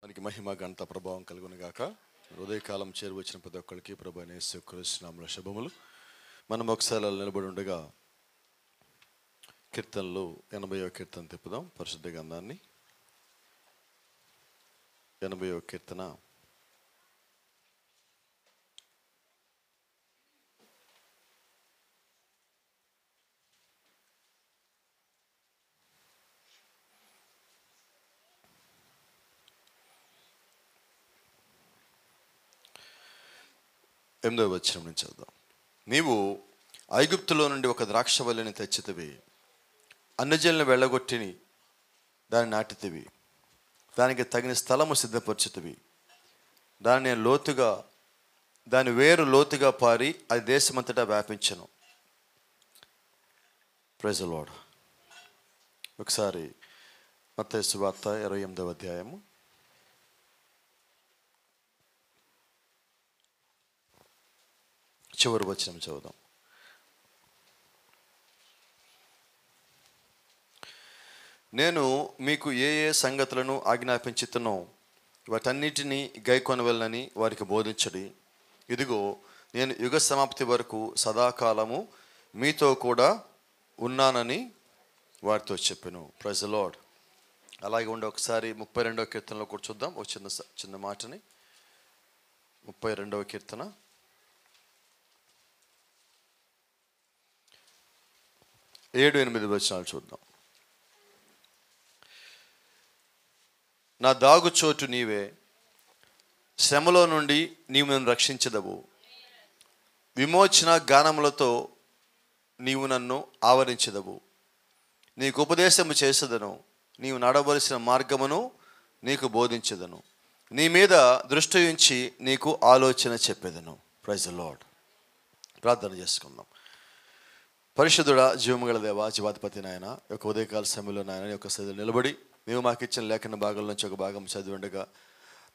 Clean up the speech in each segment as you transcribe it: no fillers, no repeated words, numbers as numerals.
మనకి మహిమ ఘనత ప్రభావం కలుగును గాక. ఉదయకాలం చేరువచ్చిన ప్రతి ఒక్కరికి ప్రభు అయిన యేసుక్రీస్తు నామములో శుభములు. మనం ఒకసారి నిలబడి ఉండగా కీర్తనలు 80వ కీర్తన తిప్పుదాం. పరిశుద్ధ గ్రంథాన్ని 80వ కీర్తన ఎనిమిదవ వచనం నుంచి చదువుదాం. నీవు ఐగుప్తులో నుండి ఒక ద్రాక్షవల్లిని తెచ్చితివి, అన్యజనులను వెళ్ళగొట్టి దాన్ని నాటితివి, దానికి తగిన స్థలము సిద్ధపరచుతివి. దాని వేరు లోతుగా పారి అది దేశమంతటా వ్యాపించను. Praise the lord. ఒకసారి మత్తయి సువార్త 28వ అధ్యాయము 8వ వచనం చదువుదాం. నేను మీకు ఏ ఏ సంగతులను ఆజ్ఞాపించుతున్నో వాటన్నిటినీ గైకొనవలెనని వారికి బోధించడి. ఇదిగో నేను యుగ సమాప్తి వరకు సదాకాలము మీతో కూడా ఉన్నానని వారితో చెప్పాను. Praise the Lord. అలాగే ఉండి ఒకసారి 32వ కీర్తనలో కూడా చూద్దాం. ఒక చిన్న మాటని. 32వ కీర్తన 7-8 వచనాలు చూద్దాం. నా దాగుచోటు నీవే, శ్రమలో నుండి నీవు నన్ను రక్షించదవు. విమోచన గానములతో నీవు నన్ను ఆవరించదవు. నీకు ఉపదేశము చేసేదను, నీవు నడవలసిన మార్గమును నీకు బోధించదను. నీ మీద దృష్టి ఉంచి నీకు ఆలోచన చెప్పేదను. Praise the lord. ప్రార్థన చేసుకుందాం. పరిశుద్ధుడా, జీవముగల దేవ, జీవాధిపతి నాయన, యొక్క ఉదయకాల సమయంలో నాయన యొక్క సదిలో నిలబడి నీవు మాకు ఇచ్చిన లేఖన భాగం నుంచి ఒక భాగం చదివి ఉండగా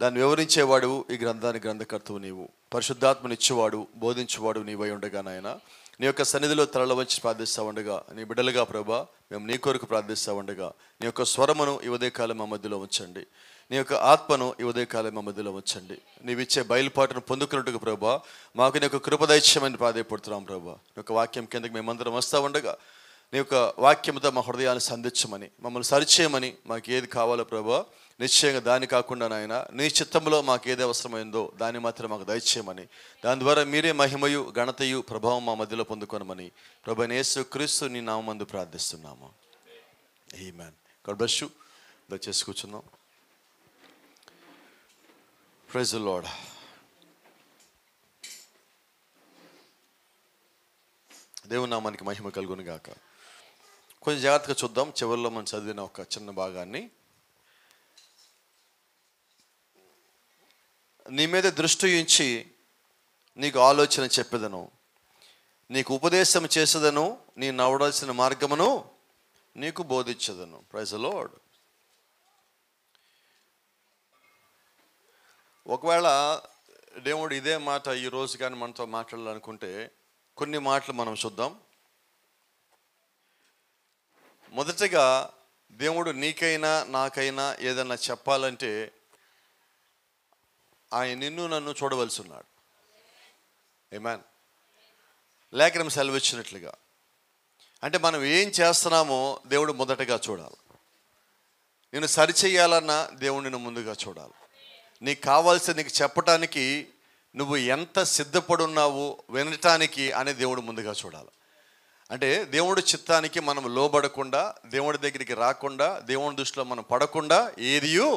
దాన్ని వివరించేవాడు ఈ గ్రంథానికి గ్రంథకర్తవు నీవు, పరిశుద్ధాత్మనిచ్చేవాడు బోధించేవాడు నీవై ఉండగా నాయన నీ యొక్క సన్నిధిలో తరల వంచి ప్రార్థిస్తూ ఉండగా నీ బిడ్డలుగా ప్రభా మేము నీ కొరకు ప్రార్థిస్తూ ఉండగా నీ యొక్క స్వరమును ఈ ఉదయకాలం మా మధ్యలో ఉంచండి. నీ యొక్క ఆత్మను ఈ ఉదయకాలం మా మధ్యలో ఉంచండి. నీవిచ్చే బయలుపాటును పొందుకున్నట్టుగా ప్రభా మాకు నీ యొక్క కృపదైత్యమని ప్రాధాయపడుతున్నాం ప్రభా. నీ యొక్క వాక్యం కిందకి మేమందరం వస్తూ ఉండగా నీ యొక్క వాక్యంతో మా హృదయాన్ని సంధించమని, మమ్మల్ని సరిచేయమని, మాకు ఏది కావాలో ప్రభా నిశ్చయంగా దాని కాకుండా నాయన నీ చిత్తంలో మాకు ఏది అవసరమైందో దాన్ని మాత్రం మాకు దయచేయమని, దాని ద్వారా మీరే మహిమయు ఘనతయు ప్రభావం మా మధ్యలో పొందుకోనమని ప్రభు యేసుక్రీస్తు నీ నామమందు ప్రార్థిస్తున్నాము. ఆమేన్. God bless you. దయచేసి కూర్చుందాం. Praise the Lord. దేవుని నామానికి మహిమ కలుగును గాక. కొంచెం జాగ్రత్తగా చూద్దాం. చివరిలో మనం చదివిన ఒక చిన్న భాగాన్ని. నీ మీద దృష్టి ఉంచి నీకు ఆలోచన చెప్పేదను, నీకు ఉపదేశం చేసేదను, నీ నడవలసిన మార్గమును నీకు బోధించదను. Praise the lord. ఒకవేళ దేవుడు ఇదే మాట ఈ రోజు కానీ మనతో మాట్లాడాలనుకుంటే కొన్ని మాటలు మనం చూద్దాం. మొదటగా దేవుడు నీకైనా నాకైనా ఏదైనా చెప్పాలంటే ఆయన నిన్ను నన్ను చూడవలసి ఉన్నాడు. ఆమేన్. లేఖనం సెలవిచ్చినట్లుగా అంటే మనం ఏం చేస్తున్నామో దేవుడు మొదటగా చూడాలి. నేను సరిచేయాలన్నా దేవుడు నిన్ను ముందుగా చూడాలి. నీకు కావాల్సి నీకు చెప్పటానికి నువ్వు ఎంత సిద్ధపడున్నావు వినటానికి అనే దేవుడు ముందుగా చూడాలి. అంటే దేవుడి చిత్తానికి మనం లోబడకుండా, దేవుడి దగ్గరికి రాకుండా, దేవుడి దృష్టిలో మనం పడకుండా ఏదియూ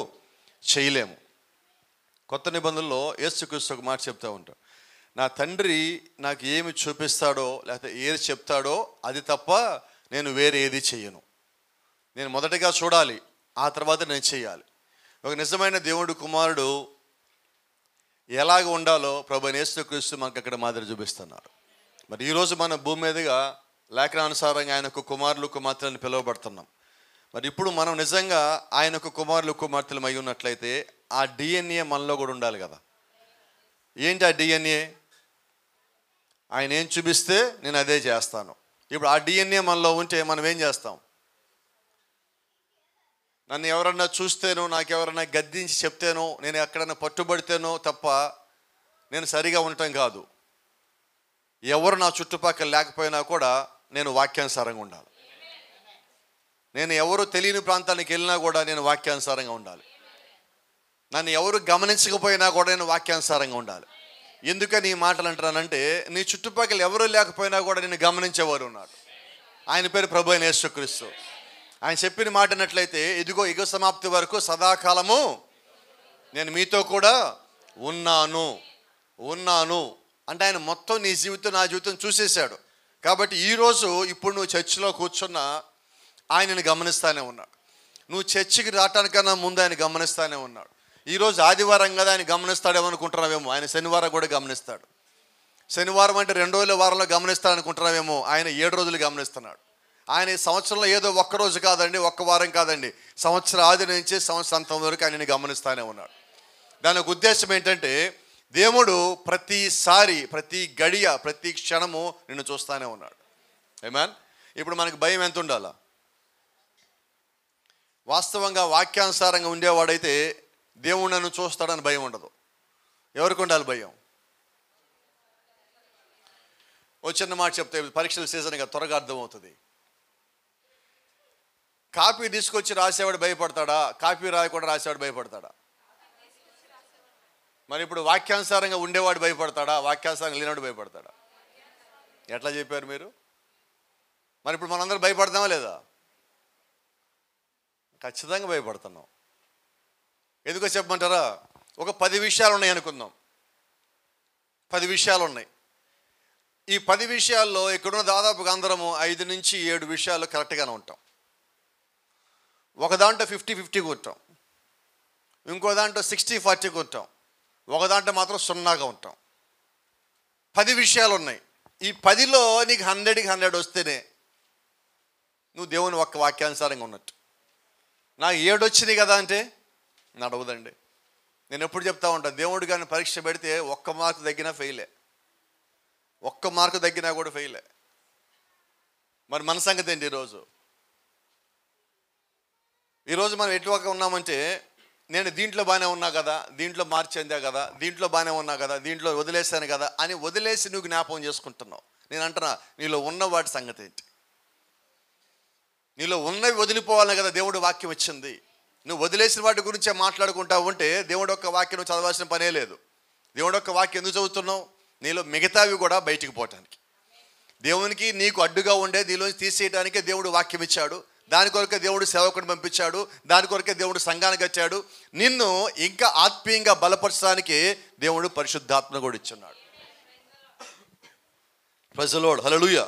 చేయలేము. కొత్త నిబంధనలో యేసుక్రీస్తు ఒక మాట చెప్తూ ఉంటాడు, నా తండ్రి నాకు ఏమి చూపిస్తాడో లేకపోతే ఏది చెప్తాడో అది తప్ప నేను వేరే ఏది చెయ్యను. నేను మొదటగా చూడాలి, ఆ తర్వాత నేను చేయాలి. ఒక నిజమైన దేవుడు కుమారుడు ఎలాగ ఉండాలో ప్రభు యేసుక్రీస్తు మనకు అక్కడ మాదిరి చూపిస్తున్నారు. మరి ఈరోజు మన భూమి మీదుగా లేఖనానుసారంగా ఆయన ఒక కుమారులు కుమార్తెలను పిలువబడుతున్నాం. మరి ఇప్పుడు మనం నిజంగా ఆయన ఒక కుమారులు కుమార్తెలు అయి ఉన్నట్లయితే ఆ DNA మనలో కూడా ఉండాలి కదా. ఏంటి ఆ DNA? ఆయన ఏం చూపిస్తే నేను అదే చేస్తాను. ఇప్పుడు ఆ DNA మనలో ఉంటే మనం ఏం చేస్తాం? నన్ను ఎవరన్నా చూస్తేనో, నాకెవరన్నా గద్దించి చెప్తేనో, నేను ఎక్కడన్నా పట్టుబడితేనో తప్ప నేను సరిగా ఉండటం కాదు. ఎవరు నా చుట్టుపక్కల లేకపోయినా కూడా నేను వాక్యానుసారంగా ఉండాలి. నేను ఎవరు తెలియని ప్రాంతానికి వెళ్ళినా కూడా నేను వాక్యానుసారంగా ఉండాలి. నన్ను ఎవరు గమనించకపోయినా కూడా నేను వాక్యానుసారంగా ఉండాలి. ఎందుకని ఈ మాటలు అంటున్నానంటే, నీ చుట్టుపక్కల ఎవరు లేకపోయినా కూడా నేను గమనించేవారు ఉన్నాడు. ఆయన పేరు ప్రభు అయిన యేసుక్రీస్తు. ఆయన చెప్పిన మాట అన్నట్లయితే, ఇదిగో యుగ సమాప్తి వరకు సదాకాలము నేను మీతో కూడా ఉన్నాను అంటే ఆయన మొత్తం నీ జీవితం, నా జీవితం చూసేశాడు. కాబట్టి ఈరోజు ఇప్పుడు నువ్వు చర్చిలో కూర్చున్నా ఆయనని గమనిస్తానే ఉన్నాడు. నువ్వు చర్చికి రావటానికన్నా ముందు ఆయన గమనిస్తానే ఉన్నాడు. ఈరోజు ఆదివారం కదా ఆయన గమనిస్తాడేమో అనుకుంటున్నావేమో, ఆయన శనివారం కూడా గమనిస్తాడు. శనివారం అంటే 2 రోజుల వారంలో గమనిస్తాడు అనుకుంటున్నావేమో, ఆయన 7 రోజులు గమనిస్తున్నాడు. ఆయన ఈ సంవత్సరంలో ఏదో ఒక్కరోజు కాదండి, ఒక్క వారం కాదండి, సంవత్సరం ఆది నుంచి సంవత్సరాంతం వరకు ఆయనని గమనిస్తానే ఉన్నాడు. దానికి ఉద్దేశం ఏంటంటే, దేవుడు ప్రతిసారి, ప్రతి గడియ, ప్రతి క్షణము నిన్ను చూస్తానే ఉన్నాడు. ఆమేన్. ఇప్పుడు మనకు భయం ఎంత ఉండాలా? వాస్తవంగా వాక్యానుసారంగా ఉండేవాడైతే దేవుడు నన్ను చూస్తాడని భయం ఉండదు. ఎవరికి ఉండాలి భయం? ఓ చిన్న మాట చెప్తే, పరీక్షల సీజన్ కదా, త్వరగా అర్థమవుతుంది. కాపీ తీసుకొచ్చి రాసేవాడు భయపడతాడా? కాపీ రాయకుండా రాసేవాడు భయపడతాడా? మరి ఇప్పుడు వాక్యానుసారంగా ఉండేవాడు భయపడతాడా? వాక్యానుసారంగా లేనివాడు భయపడతాడా? ఎట్లా చెప్పారు మీరు? మరి ఇప్పుడు మనందరం భయపడతామా లేదా? ఖచ్చితంగా భయపడుతున్నాం. ఎందుకో చెప్పమంటారా? ఒక 10 విషయాలు ఉన్నాయి అనుకుందాం. 10 విషయాలు ఉన్నాయి. ఈ 10 విషయాల్లో ఇక్కడున్న దాదాపుగా అందరము 5 నుంచి 7 విషయాలు కరెక్ట్గానే ఉంటాం. ఒక దాంట్లో 50-50 కొట్టాం, ఇంకో దాంట్లో 60-40 కొట్టాం, ఒక దాంట్లో మాత్రం 0గా ఉంటాం. 10 విషయాలు ఉన్నాయి. ఈ 10లో నీకు 100కి 100 వస్తేనే నువ్వు దేవుని ఒక్క వాక్యానుసారంగా ఉన్నట్టు. నాకు 7 వచ్చినాయి కదా అంటే నడవదండి. నేను ఎప్పుడు చెప్తా ఉంటాను, దేవుడు కానీ పరీక్ష పెడితే 1 మార్కు తగ్గినా ఫెయిలే, 1 మార్కు తగ్గినా కూడా ఫెయిలే. మరి మన సంగతి ఏంటి? ఈరోజు మనం ఎటువగా ఉన్నామంటే, నేను దీంట్లో బాగానే ఉన్నా కదా, దీంట్లో మార్చేందా కదా, దీంట్లో బాగానే ఉన్నా కదా, దీంట్లో వదిలేసాను కదా అని వదిలేసి నువ్వు జ్ఞాపకం చేసుకుంటున్నావు. నేను అంటున్నా, నీలో ఉన్న వాటి సంగతి ఏంటి? నీలో ఉన్నవి వదిలిపోవాలని కదా దేవుడు వాక్యం వచ్చింది. నువ్వు వదిలేసిన వాటి గురించే మాట్లాడుకుంటావు ఉంటే దేవుడు యొక్క వాక్యం నువ్వు చదవాల్సిన పనే లేదు. దేవుడు యొక్క వాక్యం ఎందుకు చదువుతున్నావు? నీలో మిగతావి కూడా బయటికి పోవటానికి. దేవునికి నీకు అడ్డుగా ఉండే నీలోంచి తీసేయడానికే దేవుడు వాక్యం ఇచ్చాడు. దాని కొరకే దేవుడు సేవకుడిని పంపించాడు. దాని కొరకే దేవుడు సంఘానికి వచ్చాడు. నిన్ను ఇంకా ఆత్మీయంగా బలపరచడానికి దేవుడు పరిశుద్ధాత్మ కూడా ఇచ్చున్నాడు. ప్రైజ్ ది లార్డ్, హల్లెలూయా.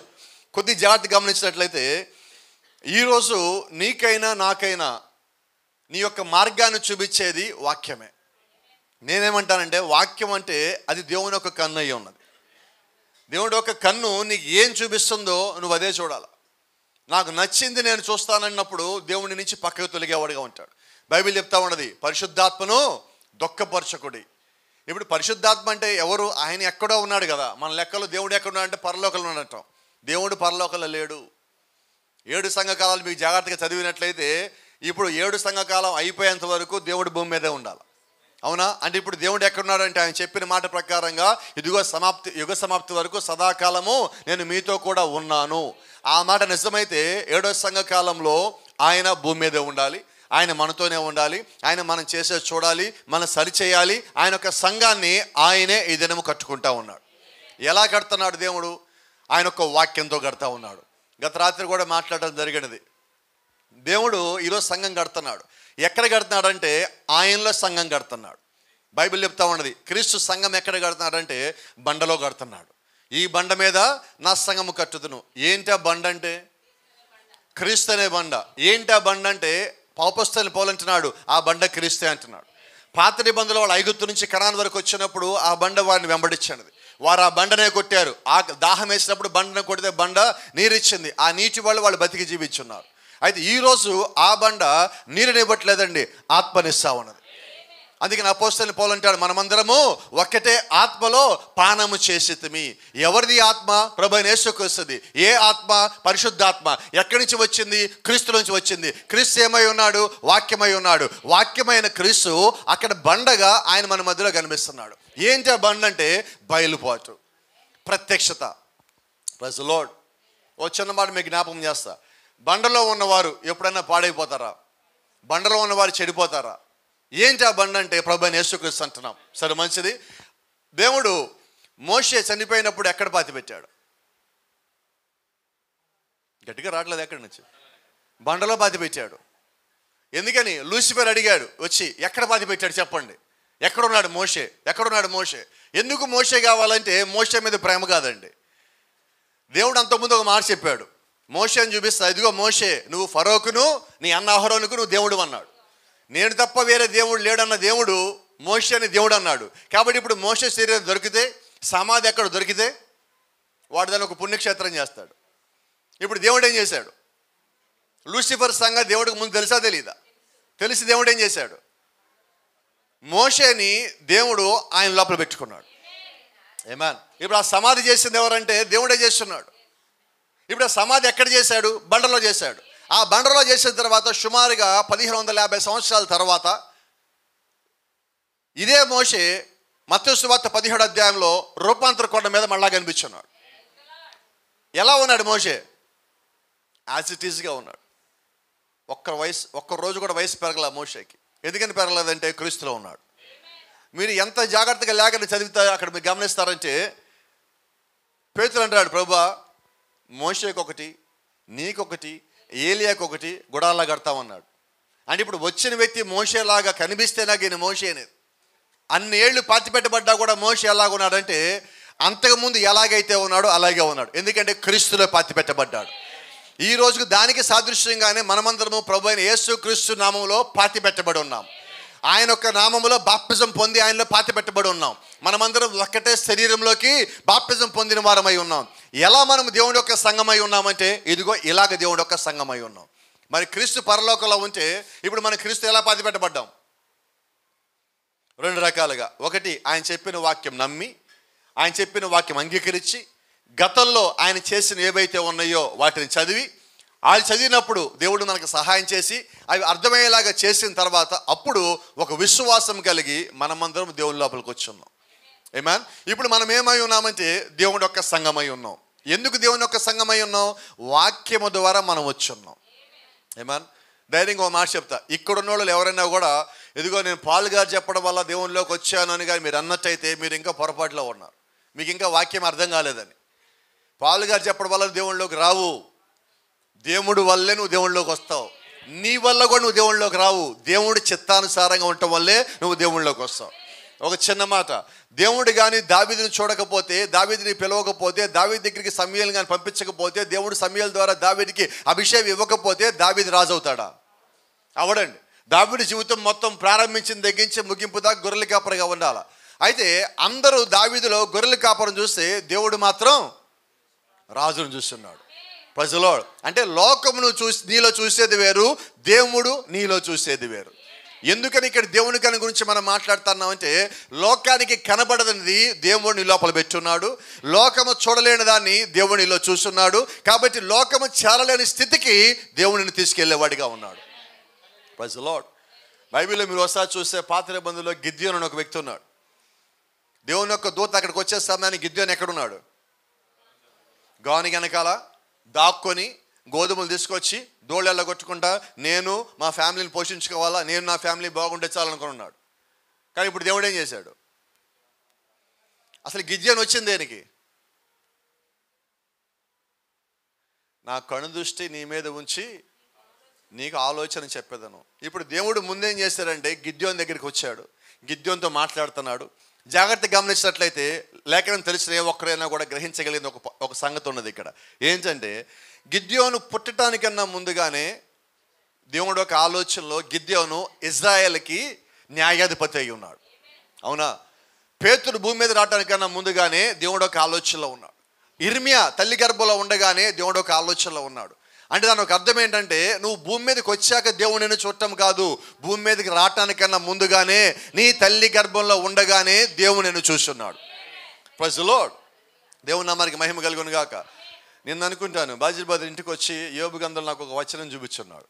కొద్ది జాగ్రత్త గమనించినట్లయితే, ఈరోజు నీకైనా నాకైనా నీ యొక్క మార్గాన్ని చూపించేది వాక్యమే. నేనేమంటానంటే, వాక్యం అంటే అది దేవుని యొక్క కన్ను అయ్యి ఉన్నది. దేవుడి యొక్క కన్ను నీకు ఏం చూపిస్తుందో నువ్వు అదే చూడాలి. నాకు నచ్చింది నేను చూస్తానన్నప్పుడు దేవుడి నుంచి పక్కకు తొలగేవాడుగా ఉంటాడు. బైబిల్ చెప్తా ఉన్నది, పరిశుద్ధాత్మను దుఃఖపరచకుడి. ఇప్పుడు పరిశుద్ధాత్మ అంటే ఎవరు? ఆయన ఎక్కడో ఉన్నాడు కదా. మన లెక్కలో దేవుడు ఎక్కడ ఉన్నాడంటే పరలోకంలో ఉన్నట్టు. దేవుడు పరలోకంలో లేడు. 7 సంఘకాలాలు మీకు జాగ్రత్తగా చదివినట్లయితే, ఇప్పుడు 7 సంఘకాలం అయిపోయేంత వరకు దేవుడు భూమి మీదే ఉండాలి. అవునా? అంటే ఇప్పుడు దేవుడు ఎక్కడున్నాడంటే, ఆయన చెప్పిన మాట ప్రకారంగా, ఇదిగో యుగ సమాప్తి వరకు సదాకాలము నేను మీతో కూడా ఉన్నాను. ఆ మాట నిజమైతే 7వ సంఘకాలంలో ఆయన భూమి మీదే ఉండాలి, ఆయన మనతోనే ఉండాలి, ఆయన మనం చేసేది చూడాలి, మనం సరిచేయాలి. ఆయన యొక్క సంఘాన్ని ఆయనే ఈ దినము కట్టుకుంటా ఉన్నాడు. ఎలా కడుతున్నాడు దేవుడు? ఆయన యొక్క వాక్యంతో కడతా ఉన్నాడు. గత రాత్రి కూడా మాట్లాడడం జరిగినది. దేవుడు ఈరోజు సంఘం కడుతున్నాడు. ఎక్కడ కడుతున్నాడంటే ఆయనలో సంఘం కడుతున్నాడు. బైబిల్ చెప్తా ఉన్నది, క్రీస్తు సంఘం ఎక్కడ కడుతున్నాడంటే బండలో కడుతున్నాడు. ఈ బండ మీద నా సంఘము కట్టుదును. ఏంటి ఆ బండ అంటే? క్రీస్తు అనే బండ. ఏంటి ఆ బండ అంటే, అపొస్తలులు పౌలు అంటున్నాడు, ఆ బండ క్రీస్తే అంటున్నాడు. పాత నిబంధనలో వాళ్ళు ఐగుప్తు నుంచి కనాన్ వరకు వచ్చినప్పుడు ఆ బండ వారిని వెంబడించినది. వారు ఆ బండనే కొట్టారు. ఆ దాహం వేసినప్పుడు బండను కొడితే బండ నీరిచ్చింది. ఆ నీటి వాళ్ళు బతికి జీవించున్నారు. అయితే ఈరోజు ఆ బండ నీరునివ్వట్లేదండి, ఆత్మనిస్తా ఉన్నది. అందుకని అపోస్తలుడైన పౌలు అంటాడు, మనమందరము ఒక్కటే ఆత్మలో పానము చేసితిమి. ఎవరిది ఆత్మ? ప్రభువైన యేసుక్రీస్తుది. ఏ ఆత్మ? పరిశుద్ధాత్మ. ఎక్కడి నుంచి వచ్చింది? క్రీస్తు నుంచి వచ్చింది. క్రీస్తు ఏమై ఉన్నాడు? వాక్యమై ఉన్నాడు. వాక్యమైన క్రీస్తు అక్కడ బండగా ఆయన మన మధ్యలో కనిపిస్తున్నాడు. ఏంటి ఆ బండ అంటే? బయలుపాటు, ప్రత్యక్షత. Praise the lord. ఓ చిన్న మాట మీకు జ్ఞాపకం చేస్తా. బండలో ఉన్నవారు ఎప్పుడైనా పాడైపోతారా? బండలో ఉన్నవారు చెడిపోతారా? ఏంటి ఆ బండ అంటే? ప్రభువైన యేసుక్రీస్తు అంటున్నాం. సరే, మంచిది. దేవుడు మోషే చనిపోయినప్పుడు ఎక్కడ పాతి పెట్టాడు? గట్టిగా రావట్లేదు. ఎక్కడి నుంచి? బండలో పాతి పెట్టాడు. ఎందుకని? లూసిఫర్ అడిగాడు వచ్చి, ఎక్కడ పాతి పెట్టాడు చెప్పండి, ఎక్కడున్నాడు మోషే, ఎక్కడున్నాడు మోషే? ఎందుకు మోషే కావాలంటే మోషే మీద ప్రేమ కాదండి. దేవుడు అంతకుముందు ఒక మాట చెప్పాడు, మోషేని చూపిస్తా, ఇదిగో మోషే, నువ్వు ఫరోకును నీ అన్న అహరోనుకు నువ్వు దేవుడు అన్నాడు. నేను తప్ప వేరే దేవుడు లేడన్న దేవుడు మోషేని దేవుడు అన్నాడు. కాబట్టి ఇప్పుడు మోషే శరీరం దొరికితే, సమాధి ఎక్కడ దొరికితే వాడు దాన్ని ఒక పుణ్యక్షేత్రం చేస్తాడు. ఇప్పుడు దేవుడు ఏం చేశాడు? లూసిఫర్ సంగతి దేవుడికి ముందు తెలుసా తెలీదా? తెలిసి దేవుడు ఏం చేశాడు? మోషేని దేవుడు ఆయన లోపల పెట్టుకున్నాడు. ఆమేన్. ఇప్పుడు ఆ సమాధి చేసింది ఎవరంటే దేవుడే చేస్తున్నాడు. ఇప్పుడు ఆ సమాధి ఎక్కడ చేశాడు? బండలో చేశాడు. ఆ బండలో చేసిన తర్వాత సుమారుగా 1550 సంవత్సరాల తర్వాత ఇదే మోషే మత్తయి సువార్త 17వ అధ్యాయంలో రూపాంతర కొండ మీద మళ్ళా కనిపించున్నాడు. ఎలా ఉన్నాడు మోషే? యాజ్ ఇట్ ఈజ్గా ఉన్నాడు. ఒక్క రోజు కూడా వయసు పెరగల మోషేకి. ఎందుకని పెరగలేదంటే క్రీస్తులో ఉన్నాడు. మీరు ఎంత జాగ్రత్తగా లేఖను చదివితే అక్కడ మీరు గమనిస్తారంటే, పేతురు అంటాడు, ప్రభువా మోషేకి ఒకటి, నీకొకటి, ఏలియాకి ఒకటి గుడాలా కడతామన్నాడు. అంటే ఇప్పుడు వచ్చిన వ్యక్తి మోషేలాగా కనిపిస్తే నాకు ఈయన మోషే అనేది. అన్ని ఏళ్ళు పాతి పెట్టబడ్డా కూడా మోషే ఎలాగున్నాడంటే అంతకుముందు ఎలాగైతే ఉన్నాడో అలాగే ఉన్నాడు. ఎందుకంటే క్రీస్తులో పాతి పెట్టబడ్డాడు. ఈ రోజుకు దానికి సాదృశ్యంగానే మనమందరము ప్రభు అయిన యేసు క్రీస్తు నామంలో పాతి పెట్టబడి ఉన్నాం. ఆయన యొక్క నామములో బాప్తిజం పొంది ఆయనలో పాతి పెట్టబడి ఉన్నాం. మనమందరం ఒక్కటే శరీరంలోకి బాప్తిజం పొందిన వారమై ఉన్నాం. ఎలా మనం దేవుడి యొక్క సంఘమై ఉన్నామంటే ఇదిగో ఇలాగ దేవుడి యొక్క సంఘమై ఉన్నాం. మరి క్రీస్తు పరలోకంలో ఉంటే ఇప్పుడు మన క్రీస్తు ఎలా పాతి పెట్టబడ్డాం? 2 రకాలుగా. ఒకటి, ఆయన చెప్పిన వాక్యం నమ్మి, ఆయన చెప్పిన వాక్యం అంగీకరించి, గతంలో ఆయన చేసిన ఏవైతే ఉన్నాయో వాటిని చదివి, వాళ్ళు చదివినప్పుడు దేవుడు మనకు సహాయం చేసి అవి అర్థమయ్యేలాగా చేసిన తర్వాత అప్పుడు ఒక విశ్వాసం కలిగి మనమందరం దేవుని లోపలికి వచ్చి ఉన్నాం. ఆమేన్. ఇప్పుడు మనం ఏమై ఉన్నామంటే దేవుని యొక్క సంఘమై ఉన్నాం. ఎందుకు దేవుని యొక్క సంఘమై ఉన్నాం? వాక్యము ద్వారా మనం వచ్చి ఉన్నాం. ఆమేన్. ధైర్యంగా ఒక మాట చెప్తా, ఇక్కడున్న వాళ్ళు ఎవరైనా కూడా ఇదిగో నేను పాల్ గారు చెప్పడం వల్ల దేవునిలోకి వచ్చాను అని కానీ మీరు అన్నట్టయితే మీరు ఇంకా పొరపాటులో ఉన్నారు. మీకు ఇంకా వాక్యం అర్థం కాలేదని. పాల్ గారు చెప్పడం వల్ల దేవునిలోకి రావు. దేవుడు వల్లే నువ్వు దేవునిలోకి వస్తావు. నీ వల్ల కూడా నువ్వు దేవునిలోకి రావు. దేవుడి చిత్తానుసారంగా ఉండటం వల్లే నువ్వు దేవునిలోకి వస్తావు. ఒక చిన్న మాట, దేవుడు కానీ దావీదుని చూడకపోతే, దావీదుని పిలవకపోతే, దావీదు దగ్గరికి సమూయేలుని కానీ పంపించకపోతే, దేవుడు సమూయేలు ద్వారా దావీదుకి అభిషేకం ఇవ్వకపోతే దావీదు రాజు అవుతాడా? అవడండి. దావీదు జీవితం మొత్తం ప్రారంభించిన దగ్గరించి ముగింపు దాకా గొర్రెల కాపరిగా ఉండాలి. అయితే అందరూ దావీదులో గొర్రెల కాపరం చూస్తే దేవుడు మాత్రం రాజును చూస్తున్నాడు. Praise the Lord. అంటే లోకమును నీలో చూసేది వేరు, దేవుడు నీలో చూసేది వేరు. ఎందుకని ఇక్కడ దేవుని కని గురించి మనం మాట్లాడుతున్నామంటే లోకానికి కనబడదని దేవుడిని లోపల పెట్టున్నాడు, లోకము చూడలేని దాన్ని దేవునిలో చూస్తున్నాడు. కాబట్టి లోకము చేరలేని స్థితికి దేవుడిని తీసుకెళ్లేవాడిగా ఉన్నాడు. Praise the Lord. బైబిల్లో మీరు ఒకసారి చూస్తే పాత నిబంధనలో గిద్యోను అని ఒక వ్యక్తి ఉన్నాడు. దేవుని యొక్క దూత అక్కడికి వచ్చే సమయానికి గిద్యోను ఎక్కడున్నాడు? గాని వెనకాల దాక్కొని గోధుమలు తీసుకొచ్చి దోళ్ళెల్ల కొట్టుకుంటా నేను మా ఫ్యామిలీని పోషించుకోవాలా, నేను నా ఫ్యామిలీ బాగుంటే చాలనుకుని ఉన్నాడు. కానీ ఇప్పుడు దేవుడు ఏం చేశాడు? అసలు గిద్యోను వచ్చింది దేనికి? నా కను దృష్టి నీ మీద ఉంచి నీకు ఆలోచన చెప్పేదను. ఇప్పుడు దేవుడు ముందేం చేశాడంటే గిద్యోను దగ్గరికి వచ్చాడు, గిద్యోనుతో మాట్లాడుతున్నాడు. జాగ్రత్తగా గమనించినట్లయితే లేఖనం తెలిసిన ఏ ఒక్కరైనా కూడా గ్రహించగలిగిన ఒక సంగతి ఉన్నది ఇక్కడ. ఏంటంటే గిద్యోను పుట్టడానికన్నా ముందుగానే దేవుడు ఒక ఆలోచనలో గిద్యోను ఇజ్రాయేల్కి న్యాయాధిపతి అయి ఉన్నాడు. అవునా? పేతురు భూమి మీద రావడానికన్నా ముందుగానే దేవుడు ఒక ఆలోచనలో ఉన్నాడు. ఇర్మియా తల్లి గర్భంలో ఉండగానే దేవుడు ఒక ఆలోచనలో ఉన్నాడు. అంటే దాని ఒక అర్థం ఏంటంటే, నువ్వు భూమి మీదకి వచ్చాక దేవుడు నిన్ను చూడటం కాదు, భూమి మీదకి రావటానికన్నా ముందుగానే నీ తల్లి గర్భంలో ఉండగానే దేవుడు నిన్ను చూస్తున్నాడు. Praise the Lord. దేవుని నామానికి మహిమ కలుగును గాక. నేను అనుకుంటాను, బాజిబాద్ ఇంటికి వచ్చి యోబు గ్రంథంలో నాకు ఒక వచనం చూపించున్నాడు.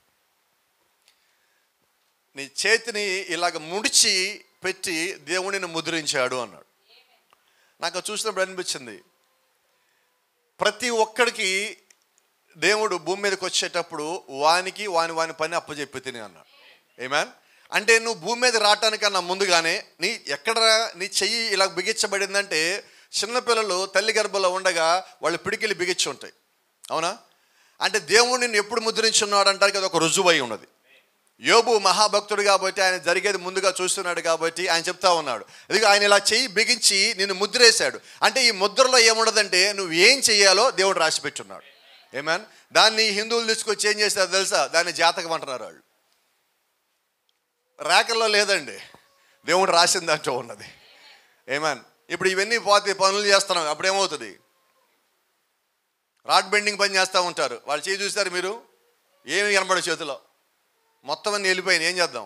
నీ చేతిని ఇలాగ ముడిచి పెట్టి దేవుడిని ముద్రించాడు అన్నాడు. నాకు చూసినప్పుడు అనిపించింది, ప్రతి ఒక్కడికి దేవుడు భూమి మీదకి వచ్చేటప్పుడు వానికి వాని పని అప్పచెప్పి తిని అన్నాడు. ఆమేన్. అంటే నువ్వు భూమి మీద రావటానికన్నా ముందుగానే నీ చెయ్యి ఇలా బిగించబడిందంటే, చిన్నపిల్లలు తల్లి గర్భంలో ఉండగా వాళ్ళు పిడికిలు బిగించి ఉంటాయి, అవునా? అంటే దేవుడు నిన్ను ఎప్పుడు ముద్రించున్నాడు అంటానికి అది ఒక రుజువు అయి ఉన్నది. యోబు మహాభక్తుడు కాబట్టి ఆయన జరిగేది ముందుగా చూస్తున్నాడు కాబట్టి ఆయన చెప్తా ఉన్నాడు, ఇది ఆయన ఇలా చెయ్యి బిగించి నిన్ను ముద్రేశాడు. అంటే ఈ ముద్రలో ఏముండదంటే నువ్వు ఏం చెయ్యాలో దేవుడు రాసి పెట్టున్నాడు. ఆమేన్. దాన్ని హిందువులు తీసుకొచ్చి ఏం చేస్తారు తెలుసా? దాన్ని జాతకం అంటున్నారు వాళ్ళు. రేఖల్లో లేదండి, దేవుడు రాసిన దాంట్లో ఉన్నది. ఆమేన్. ఇప్పుడు ఇవన్నీ పోతే పనులు చేస్తున్నాం, అప్పుడు ఏమవుతుంది? రాడ్ బెండింగ్ పని చేస్తూ ఉంటారు, వాళ్ళు చేయి చూస్తారు మీరు, ఏమి కనబడే చేతిలో మొత్తం అన్నీ వెళ్ళిపోయినాయి, ఏం చేద్దాం?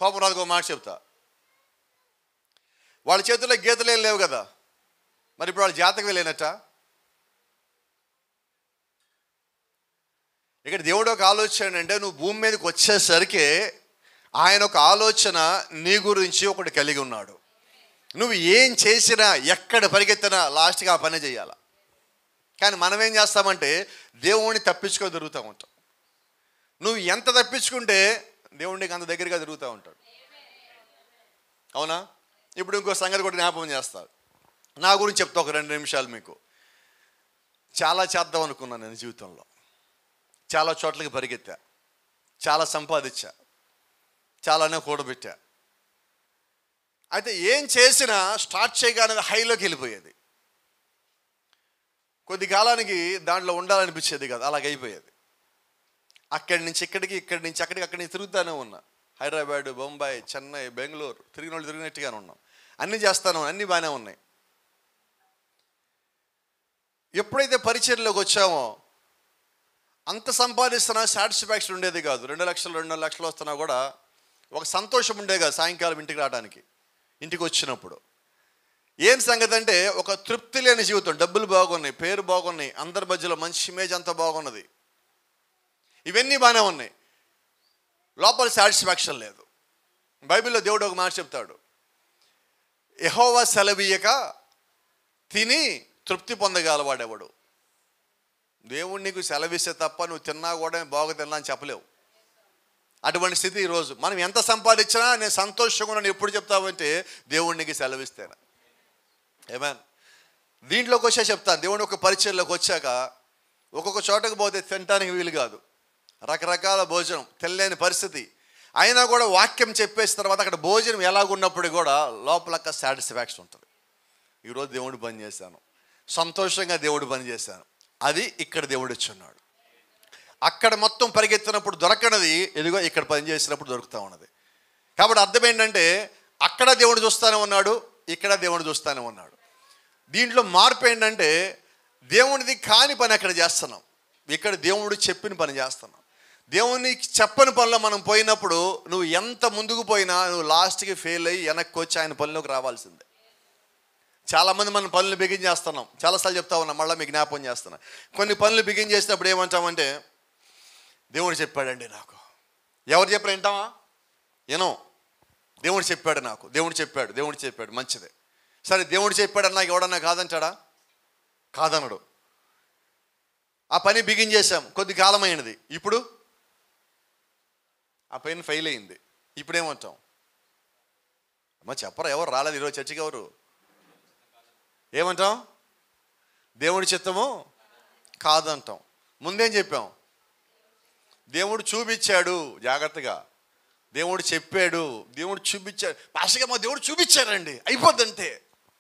కోపం రాదుకో మాట చెప్తా, వాళ్ళ చేతుల్లో గీతలు ఏం లేవు కదా, మరి ఇప్పుడు వాళ్ళు జాతకం లేనట్ట. ఇక్కడ దేవుడు ఒక ఆలోచన అంటే, నువ్వు భూమి మీదకి వచ్చేసరికి ఆయన ఒక ఆలోచన నీ గురించి ఒకటి కలిగి ఉన్నాడు. నువ్వు ఏం చేసినా ఎక్కడ పరిగెత్తినా లాస్ట్గా ఆ పని చేయాల. కానీ మనం ఏం చేస్తామంటే దేవుడిని తప్పించుకొని తిరుగుతూ ఉంటాం. నువ్వు ఎంత తప్పించుకుంటే దేవుడికి అంత దగ్గరగా తిరుగుతూ ఉంటాడు, అవునా? ఇప్పుడు ఇంకో సంగతి కూడా జ్ఞాపకం చేస్తారు. నా గురించి చెప్తా ఒక 2 నిమిషాలు మీకు. చాలా చేద్దాం అనుకున్నాను నేను జీవితంలో, చాలా చోట్లకి పరిగెత్తా, చాలా సంపాదించా, చాలానే కూడబెట్టా. అయితే ఏం చేసినా స్టార్ట్ చేయగానే హైలోకి వెళ్ళిపోయేది. కొద్ది కాలానికి దాంట్లో ఉండాలనిపించేది కాదు, అలాగైపోయేది. అక్కడి నుంచి ఇక్కడికి, ఇక్కడి నుంచి అక్కడికి, అక్కడి నుంచి తిరుగుతూనే ఉన్నా. హైదరాబాద్, బొంబాయి, చెన్నై, బెంగళూరు తిరిగినట్టుగానే ఉన్నాం. అన్నీ చేస్తాను, అన్నీ బాగానే ఉన్నాయి. ఎప్పుడైతే పరిచర్లోకి వచ్చామో అంత సంపాదిస్తున్నా సాటిస్ఫాక్షన్ ఉండేది కాదు. 2 లక్షలు 2.5 లక్షలు వస్తున్నా కూడా ఒక సంతోషం ఉండేది కాదు సాయంకాలం ఇంటికి రావడానికి. ఇంటికి వచ్చినప్పుడు ఏం సంగతి అంటే ఒక తృప్తి లేని జీవితం. డబ్బులు బాగున్నాయి, పేరు బాగున్నాయి, అందరి మధ్యలో మంచి ఇమేజ్ అంతా బాగున్నది, ఇవన్నీ బాగానే ఉన్నాయి, లోపల సాటిస్ఫాక్షన్ లేదు. బైబిల్లో దేవుడు ఒక మాట చెప్తాడు, యెహోవా సెలవీయక తిని తృప్తి పొందగలవాడెవడు. దేవుడు నీకు సెలవిస్తే తప్ప నువ్వు తిన్నా కూడా బాగా తిన్నా అని చెప్పలేవు. అటువంటి స్థితి ఈరోజు. మనం ఎంత సంపాదించినా నేను సంతోషంగా ఉన్నాను ఎప్పుడు చెప్తావంటే దేవుడు నీకు సెలవిస్తేనా. ఆమేన్. దీంట్లోకి వచ్చా చెప్తాను, దేవుని ఒక పరిచయంలోకి వచ్చాక ఒక్కొక్క చోటకు పోతే తినటానికి వీలు కాదు, రకరకాల భోజనం, తెలియని పరిస్థితి. అయినా కూడా వాక్యం చెప్పేసిన తర్వాత అక్కడ భోజనం ఎలాగున్నప్పుడు కూడా లోపలక్క సాటిస్ఫాక్షన్ ఉంటుంది. ఈరోజు దేవుడు పని చేశాను, సంతోషంగా దేవుడు పని చేశాను, అది ఇక్కడ దేవుడు ఇచ్చున్నాడు. అక్కడ మొత్తం పరిగెత్తినప్పుడు దొరకనది ఎదుగో ఇక్కడ పని చేసినప్పుడు దొరుకుతూ ఉన్నది. కాబట్టి అర్థం ఏంటంటే అక్కడ దేవుడు చూస్తూనే ఉన్నాడు, ఇక్కడ దేవుడు చూస్తూనే ఉన్నాడు. దీంట్లో మార్పు ఏంటంటే దేవునిది కాని పని అక్కడ చేస్తున్నాం, ఇక్కడ దేవుడు చెప్పిన పని చేస్తున్నాం. దేవునికి చెప్పని పనిలో మనం పోయినప్పుడు నువ్వు ఎంత ముందుకు పోయినా నువ్వు లాస్ట్కి ఫెయిల్ అయ్యి వెనక్కి వచ్చి ఆయన పనిలోకి రావాల్సిందే. చాలామంది మనం పనులు బిగిన్ చేస్తున్నాం, చాలాసార్లు చెప్తా ఉన్నాం, మళ్ళీ మీకు జ్ఞాపకం చేస్తున్నా. కొన్ని పనులు బిగిన్ చేసినప్పుడు ఏమంటామంటే దేవుడు చెప్పాడండి నాకు. ఎవరు చెప్పారు వింటావా? ఏనో దేవుడు చెప్పాడు నాకు, దేవుడు చెప్పాడు మంచిదే. సరే దేవుడు చెప్పాడన్నా ఎవడన్నా కాదంటాడా? కాదనడు. ఆ పని బిగిన్ చేసాం, కొద్ది కాలం అయినది, ఇప్పుడు ఆ పైన ఫెయిల్ అయింది. ఇప్పుడు ఏమంటాం? అమ్మ చెప్పరా, ఎవరు రాలేదు ఈరోజు చర్చికి, ఎవరు ఏమంటాం? దేవుడి చిత్తము కాదంటాం. ముందేం చెప్పాం? దేవుడు చూపించాడు, జాగ్రత్తగా దేవుడు చెప్పాడు, దేవుడు చూపించాడు. పాస్టర్గా మా దేవుడు చూపించాడండి అయిపోద్దంటే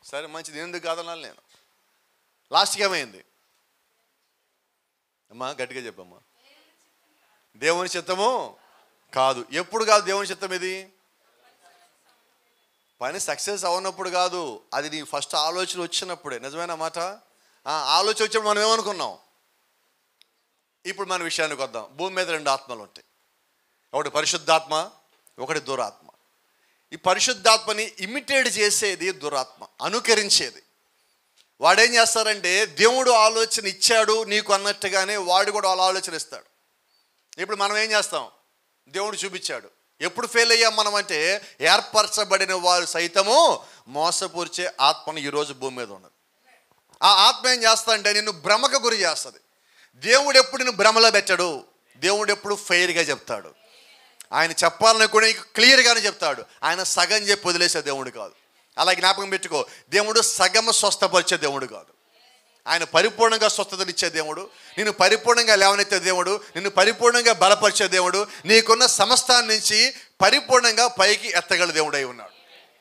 సరే మంచిది, ఎందుకు కాదనాలి నేను. లాస్ట్కి ఏమైంది అమ్మా? గట్టిగా చెప్పమ్మా. దేవుని చిత్తము కాదు. ఎప్పుడు కాదు దేవుని చిత్తం? ఇది పని సక్సెస్ అవునప్పుడు కాదు, అది నీ ఫస్ట్ ఆలోచన వచ్చినప్పుడే. నిజమైన మాట. ఆలోచన వచ్చినప్పుడు మనం ఏమనుకున్నాం? ఇప్పుడు మన విషయానికి వద్దాం. భూమి మీద 2 ఆత్మలు ఉంటాయి. ఒకటి పరిశుద్ధాత్మ, ఒకటి దురాత్మ. ఈ పరిశుద్ధాత్మని ఇమిటేట్ చేసేది దురాత్మ, అనుకరించేది. వాడేం చేస్తారంటే దేవుడు ఆలోచన ఇచ్చాడు నీకు అన్నట్టుగానే వాడు కూడా వాళ్ళ ఆలోచన ఇస్తాడు. ఇప్పుడు మనం ఏం చేస్తాం? దేవుడు చూపించాడు. ఎప్పుడు ఫెయిల్ అయ్యాం మనం అంటే, ఏర్పరచబడిన వారు సైతము మోసపూర్చే ఆత్మను ఈరోజు భూమి మీద ఉన్నది. ఆ ఆత్మ ఏం చేస్తా అంటే నిన్ను భ్రమకు గురి చేస్తుంది. దేవుడు ఎప్పుడు నిన్ను భ్రమలో పెట్టాడు. దేవుడు ఎప్పుడు ఫెయిర్గా చెప్తాడు. ఆయన చెప్పాలనుకునే క్లియర్గానే చెప్తాడు. ఆయన సగం చెప్పి వదిలేసే దేవుడు కాదు. అలా జ్ఞాపకం పెట్టుకో, దేవుడు సగం స్వస్థపరిచే దేవుడు కాదు. ఆయన పరిపూర్ణంగా స్వస్థతనిచ్చే దేవుడు, నిన్ను పరిపూర్ణంగా లేవనెత్తే దేవుడు, నిన్ను పరిపూర్ణంగా బలపరిచే దేవుడు, నీకున్న సమస్తాన్ని నుంచి పరిపూర్ణంగా పైకి ఎత్తగల దేవుడై ఉన్నాడు.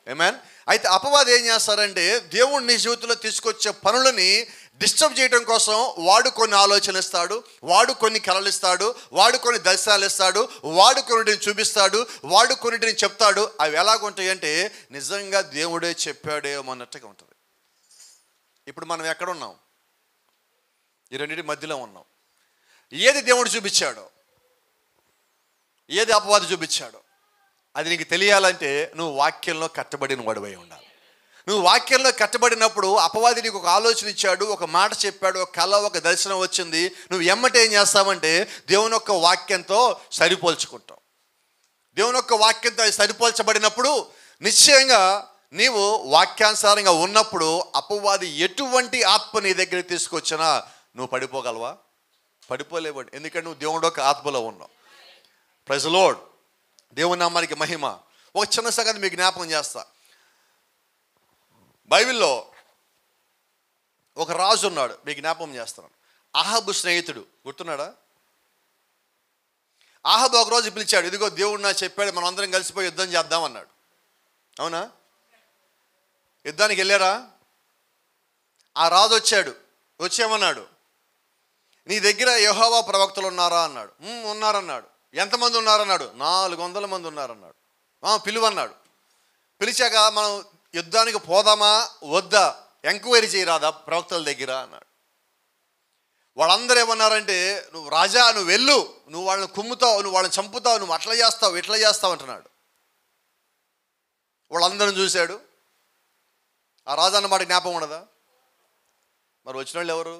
ఆమేన్. అయితే అపవాది ఏం చేస్తారంటే దేవుడు నీ జీవితంలో తీసుకొచ్చే పనులని డిస్టర్బ్ చేయడం కోసం వాడు కొన్ని ఆలోచనలు ఇస్తాడు, వాడు కొన్ని కలలు ఇస్తాడు, వాడు కొన్ని దర్శనాలు ఇస్తాడు, వాడు కొన్నిటిని చూపిస్తాడు, వాడు కొన్నిటిని చెప్తాడు. అవి ఎలాగుంటాయి అంటే నిజంగా దేవుడే చెప్పాడేమో అన్నట్టుగా ఉంటుంది. ఇప్పుడు మనం ఎక్కడున్నాం? ఈ రెండింటి మధ్యలో ఉన్నాం. ఏది దేవుడు చూపించాడో, ఏది అపవాది చూపించాడో అది నీకు తెలియాలంటే నువ్వు వాక్యంలో కట్టబడిన వాడివై ఉండాలి. నువ్వు వాక్యంలో కట్టబడినప్పుడు అపవాది నీకు ఒక ఆలోచన ఇచ్చాడు, ఒక మాట చెప్పాడు, ఒక కళ, ఒక దర్శనం వచ్చింది. నువ్వు ఎమ్మటే ఏం చేస్తావంటే దేవుని యొక్క వాక్యంతో సరిపోల్చుకుంటావు. దేవుని యొక్క వాక్యంతో సరిపోల్చబడినప్పుడు నిశ్చయంగా నీవు వాక్యానుసారంగా ఉన్నప్పుడు అపవాది ఎటువంటి ఆత్మ నీ దగ్గర తీసుకొచ్చినా నువ్వు పడిపోగలవా? పడిపోలేవు. ఎందుకంటే నువ్వు దేవుడు ఒక ఆత్మలో ఉన్నావు. Praise the Lord. దేవుని నామానికి మహిమ. ఒక చిన్న సంగతి మీకు జ్ఞాపకం చేస్తా. బైబిల్లో ఒక రాజు ఉన్నాడు, మీకు జ్ఞాపకం చేస్తున్నాను. అహాబు స్నేహితుడు, గుర్తున్నాడా? అహాబు ఒక రోజు పిలిచాడు, ఇదిగో దేవుడు నాకు చెప్పాడు మనం అందరం కలిసిపోయి యుద్ధం చేద్దాం అన్నాడు. అవునా? యుద్ధానికి వెళ్ళారా? ఆ రాజు వచ్చాడు, వచ్చేమన్నాడు, నీ దగ్గర యెహోవా ప్రవక్తలు ఉన్నారా అన్నాడు. ఉన్నారన్నాడు. ఎంతమంది ఉన్నారన్నాడు? 400 మంది ఉన్నారన్నాడు. పిలువన్నాడు. పిలిచాక మనం యుద్ధానికి పోదామా వద్దా ఎంక్వైరీ చేయరాదా ప్రవక్తల దగ్గర అన్నాడు. వాళ్ళందరూ ఏమన్నారంటే నువ్వు రాజా, నువ్వు వెళ్ళు, నువ్వు వాళ్ళని కుమ్ముతావు, నువ్వు వాళ్ళని చంపుతావు, నువ్వు అట్లా చేస్తావు ఇట్లా చేస్తావు అంటున్నాడు. వాళ్ళందరం చూశాడు. ఆ రాజా అన్నమాట జ్ఞాపకం ఉండదా? మరి వచ్చిన వాళ్ళు ఎవరు?